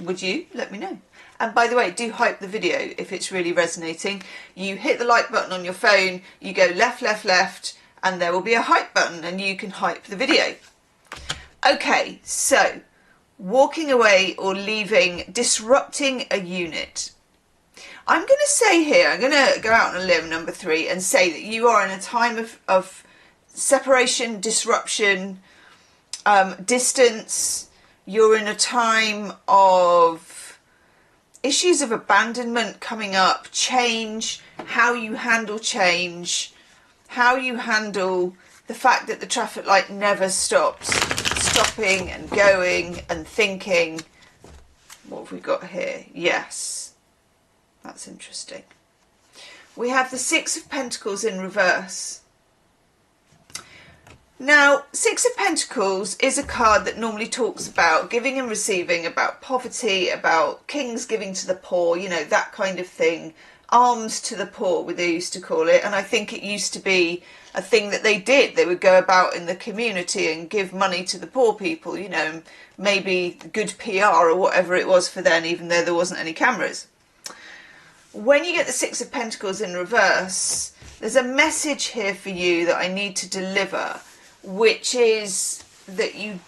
Speaker 1: Would you? Let me know. And by the way, do hype the video if it's really resonating. You hit the like button on your phone, you go left, left, left, and there will be a hype button and you can hype the video. Okay, so walking away or leaving, disrupting a unit. I'm going to say here, I'm going to go out on a limb, number 3, and say that you are in a time of separation, disruption, distance. You're in a time of issues of abandonment coming up, change, how you handle change, how you handle the fact that the traffic light never stops, stopping and going and thinking. What have we got here? Yes, that's interesting. We have the Six of Pentacles in reverse. Now, Six of Pentacles is a card that normally talks about giving and receiving, about poverty, about kings giving to the poor, you know, that kind of thing. Alms to the poor, they used to call it. And I think it used to be a thing that they did. They would go about in the community and give money to the poor people, you know, maybe good PR or whatever it was for then, even though there wasn't any cameras. When you get the Six of Pentacles in reverse, there's a message here for you that I need to deliver, which is that you've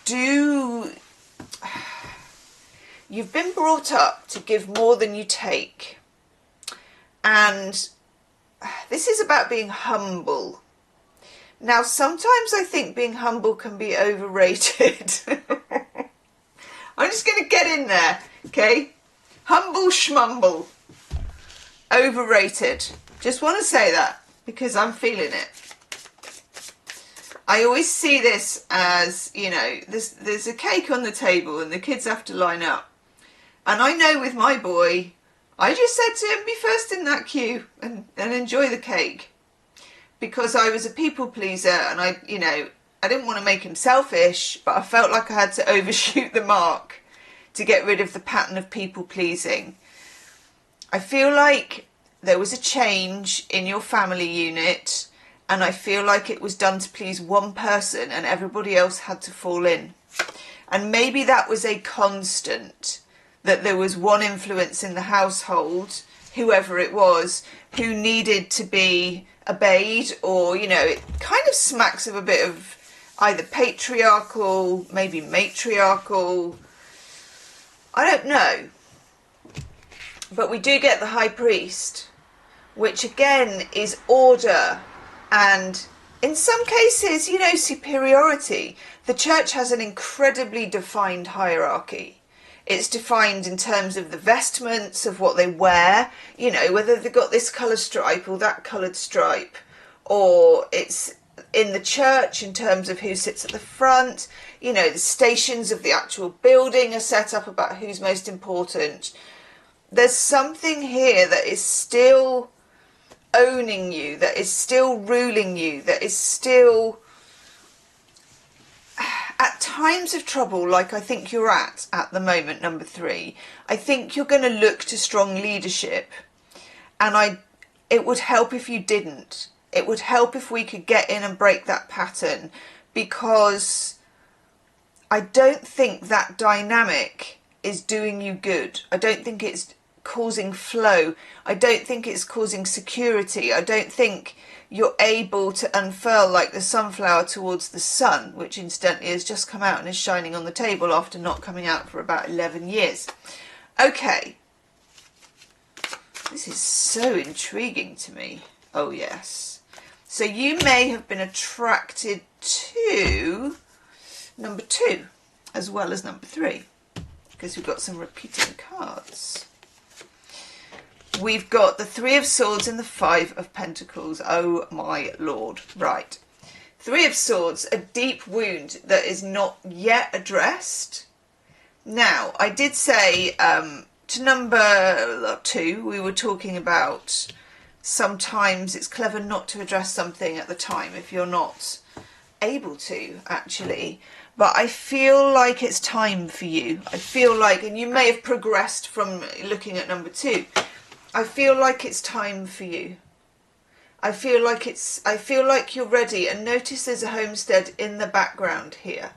Speaker 1: been brought up to give more than you take. And this is about being humble. Now, sometimes I think being humble can be overrated. I'm just going to get in there, okay? Humble schmumble. Overrated. Just want to say that because I'm feeling it. I always see this as, you know, there's a cake on the table and the kids have to line up. And I know with my boy, I just said to him, be first in that queue and enjoy the cake. Because I was a people pleaser and I didn't want to make him selfish, but I felt like I had to overshoot the mark to get rid of the pattern of people pleasing. I feel like there was a change in your family unit, and I feel like it was done to please one person and everybody else had to fall in. And maybe that was a constant, that there was one influence in the household, whoever it was, who needed to be obeyed, or, you know, it kind of smacks of a bit of either patriarchal, maybe matriarchal, I don't know. But we do get the High Priest, which again is order and in some cases, you know, superiority. The church has an incredibly defined hierarchy. It's defined in terms of the vestments, of what they wear, you know, whether they've got this colour stripe or that coloured stripe, or it's in the church in terms of who sits at the front, you know, the stations of the actual building are set up about who's most important. There's something here that is still owning you, that is still ruling you, that is still, at times of trouble, like I think you're at the moment, number 3, I think you're going to look to strong leadership. And it would help if you didn't. It would help if we could get in and break that pattern, because I don't think that dynamic is doing you good. I don't think it's causing flow. I don't think it's causing security. I don't think you're able to unfurl like the sunflower towards the sun, which incidentally has just come out and is shining on the table after not coming out for about 11 years. Okay. This is so intriguing to me. Oh, yes. So you may have been attracted to number 2 as well as number 3, because we've got some repeating cards. We've got the 3 of Swords and the 5 of Pentacles. Oh my Lord. Right. 3 of Swords, a deep wound that is not yet addressed. Now, I did say to number 2, we were talking about sometimes it's clever not to address something at the time if you're not able to, actually. But I feel like it's time for you. I feel like, and you may have progressed from looking at number 2, I feel like it's time for you. I feel like you're ready. And notice there's a homestead in the background here.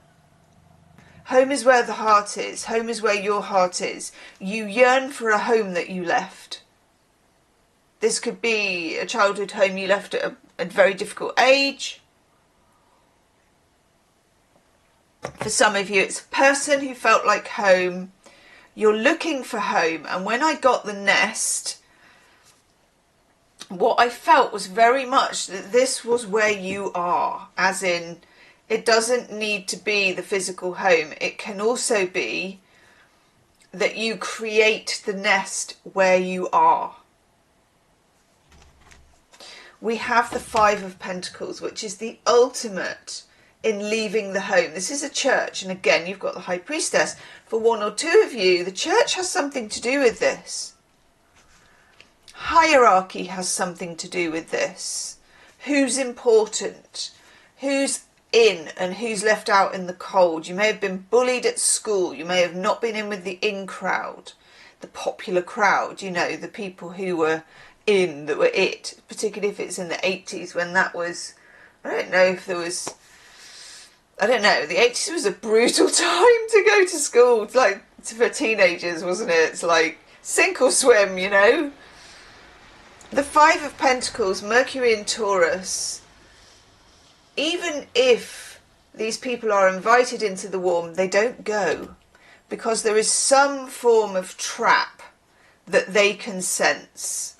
Speaker 1: Home is where the heart is. Home is where your heart is. You yearn for a home that you left. This could be a childhood home you left at a very difficult age. For some of you, it's a person who felt like home. You're looking for home. And when I got the nest, what I felt was very much that this was where you are. As in, it doesn't need to be the physical home. It can also be that you create the nest where you are. We have the Five of Pentacles, which is the ultimate in leaving the home. This is a church, and again, you've got the High Priestess. For one or two of you, the church has something to do with this. Hierarchy has something to do with this. Who's important? Who's in and who's left out in the cold? You may have been bullied at school. You may have not been in with the in crowd, the popular crowd, you know, the people who were in, that were it, particularly if it's in the 80s when that was, I don't know if there was, I don't know, the 80s was a brutal time to go to school, like for teenagers, wasn't it? It's like sink or swim, you know. The Five of Pentacles, Mercury in Taurus, even if these people are invited into the warm, they don't go because there is some form of trap that they can sense.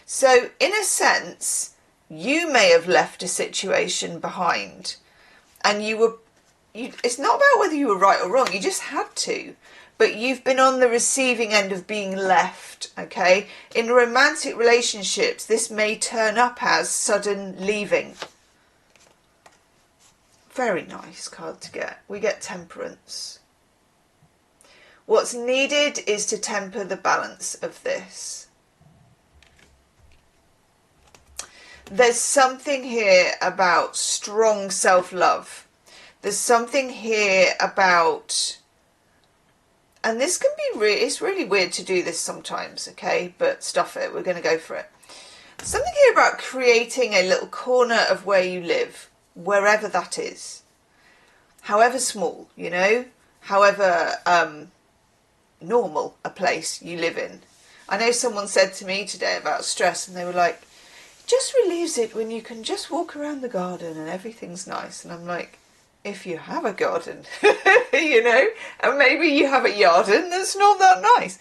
Speaker 1: So in a sense, you may have left a situation behind, and it's not about whether you were right or wrong, you just had to. But you've been on the receiving end of being left, okay? In romantic relationships, this may turn up as sudden leaving. Very nice card to get. We get Temperance. What's needed is to temper the balance of this. There's something here about strong self-love. There's something here about... And this can be it's really weird to do this sometimes, okay? But stuff it, we're going to go for it. Something here about creating a little corner of where you live, wherever that is. However small, you know? However normal a place you live in. I know someone said to me today about stress, and they were like, it just relieves it when you can just walk around the garden and everything's nice. And I'm like, if you have a garden, you know, and maybe you have a garden that's not that nice.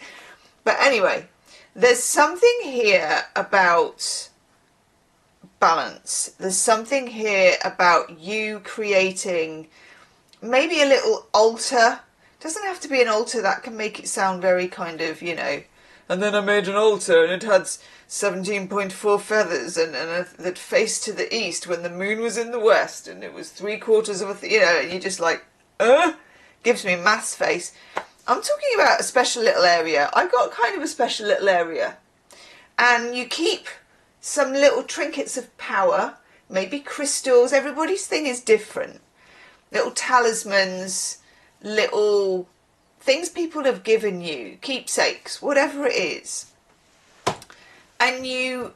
Speaker 1: But anyway, there's something here about balance. There's something here about you creating maybe a little altar. It doesn't have to be an altar. That can make it sound very kind of, you know, and then I made an altar and it had 17.4 feathers and that faced to the east when the moon was in the west and it was 3/4 of a, you know, and you're just like, gives me maths face. I'm talking about a special little area. I've got kind of a special little area. And you keep some little trinkets of power, maybe crystals. Everybody's thing is different. Little talismans, little things people have given you, keepsakes, whatever it is. And you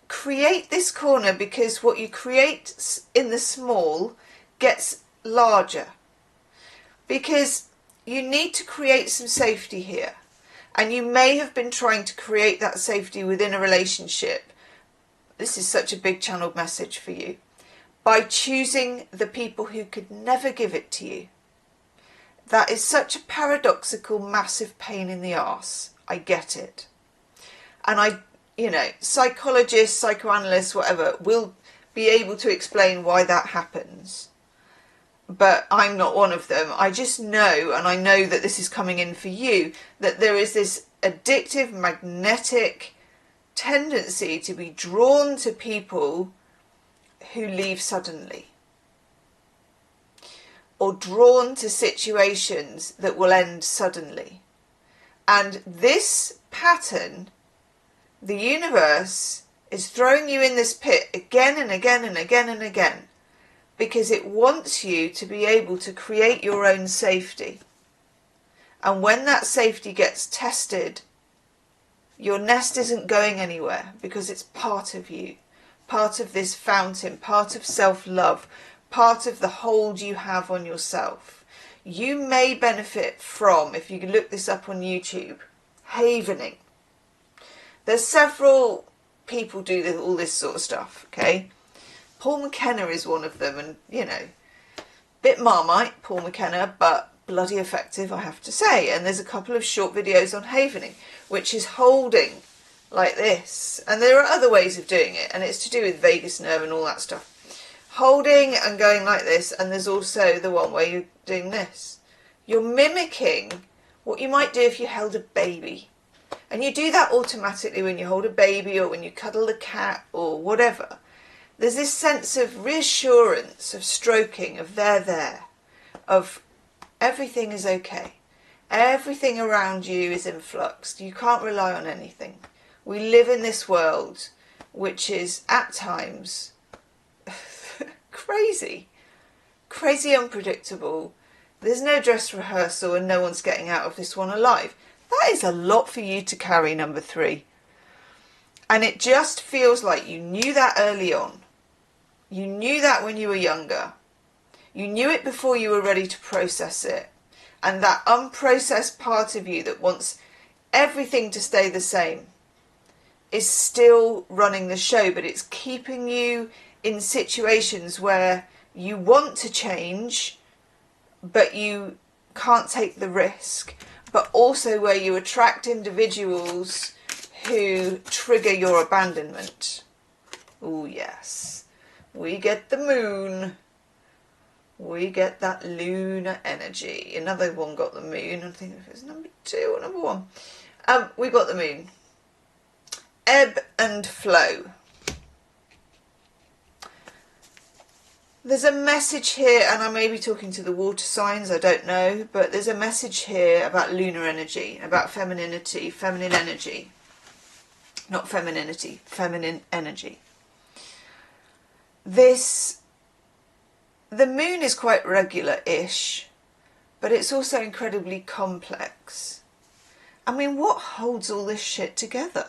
Speaker 1: create this corner because what you create in the small gets larger. Because you need to create some safety here. And you may have been trying to create that safety within a relationship. This is such a big channeled message for you. By choosing the people who could never give it to you. That is such a paradoxical, massive pain in the arse. I get it. And you know, psychologists, psychoanalysts, whatever, will be able to explain why that happens. But I'm not one of them. I just know, and I know that this is coming in for you, that there is this addictive, magnetic tendency to be drawn to people who leave suddenly. Or drawn to situations that will end suddenly. And this pattern, the universe is throwing you in this pit again and again and again and again. Because it wants you to be able to create your own safety. And when that safety gets tested, Your nest isn't going anywhere because it's part of you, part of this fountain, part of self-love, part of the hold you have on yourself. You may benefit from, if you can look this up on YouTube, havening. There's several people do all this sort of stuff, okay? Paul McKenna is one of them, and, you know, bit Marmite, Paul McKenna, but bloody effective, I have to say. And there's a couple of short videos on havening, which is holding like this. And there are other ways of doing it, and it's to do with vagus nerve and all that stuff. Holding and going like this, and there's also the one where you're doing this. You're mimicking what you might do if you held a baby. And you do that automatically when you hold a baby or when you cuddle a cat or whatever. There's this sense of reassurance, of stroking, of they're there, of everything is okay. Everything around you is in flux. You can't rely on anything. We live in this world which is at times crazy unpredictable. There's no dress rehearsal and no one's getting out of this one alive. That is a lot for you to carry, number 3. And it just feels like you knew that early on. You knew that when you were younger. You knew it before you were ready to process it. And that unprocessed part of you that wants everything to stay the same is still running the show, but it's keeping you in situations where you want to change, but you can't take the risk, but also where you attract individuals who trigger your abandonment. Oh yes, we get the moon. We get that lunar energy. Another one got the moon. I think it was number 2 or number 1. We got the moon. Ebb and flow. There's a message here, and I may be talking to the water signs, I don't know, but there's a message here about lunar energy, about femininity, feminine energy. Not femininity, feminine energy. The moon is quite regular-ish, but it's also incredibly complex. I mean, what holds all this shit together?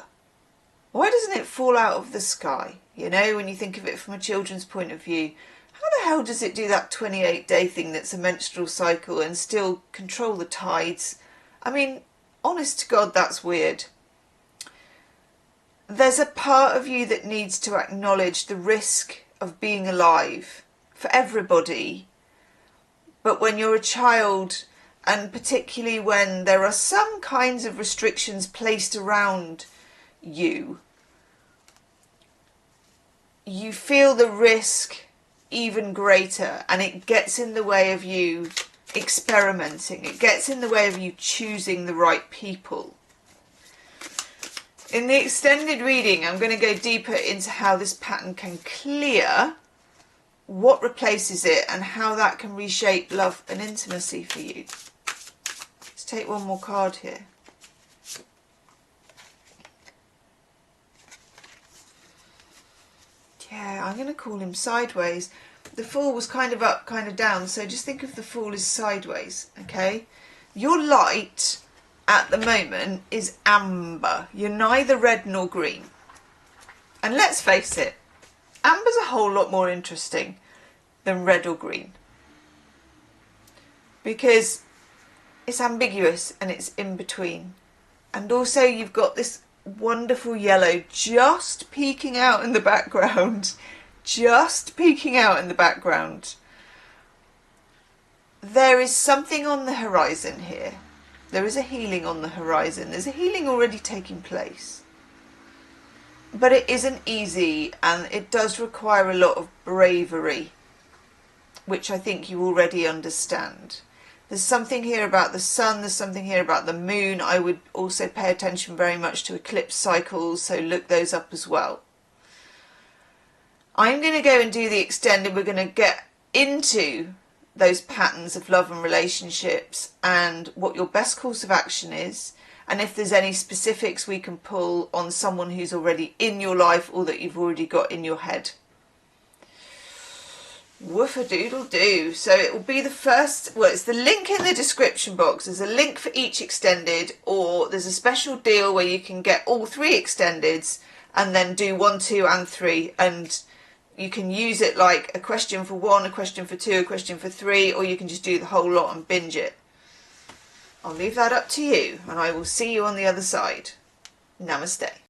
Speaker 1: Why doesn't it fall out of the sky? You know, when you think of it from a children's point of view, how the hell does it do that 28-day thing that's a menstrual cycle and still control the tides? I mean, honest to God, that's weird. There's a part of you that needs to acknowledge the risk of being alive for everybody. But when you're a child, and particularly when there are some kinds of restrictions placed around you, you feel the risk even greater, and it gets in the way of you experimenting. It gets in the way of you choosing the right people. In the extended reading, I'm going to go deeper into how this pattern can clear, what replaces it, and how that can reshape love and intimacy for you. Let's take one more card here. Yeah, I'm going to call him sideways. The Fool was kind of up, kind of down, so just think of the Fool as sideways, okay? Your light at the moment is amber. You're neither red nor green. And let's face it, amber's a whole lot more interesting than red or green, because it's ambiguous and it's in between. And also you've got this wonderful yellow just peeking out in the background. Just peeking out in the background. There is something on the horizon here. There is a healing on the horizon. There's a healing already taking place. But it isn't easy, and it does require a lot of bravery, which I think you already understand. There's something here about the sun, there's something here about the moon. I would also pay attention very much to eclipse cycles, so look those up as well. I'm going to go and do the extended. We're going to get into those patterns of love and relationships and what your best course of action is, and if there's any specifics we can pull on someone who's already in your life or that you've already got in your head. Woof-a-doodle-doo. So it will be the first, well, it's the link in the description box. There's a link for each extended, or there's a special deal where you can get all 3 extendeds and then do 1, 2 and 3, and you can use it like a question for 1, a question for 2, a question for 3, or you can just do the whole lot and binge it. I'll leave that up to you, and I will see you on the other side. Namaste.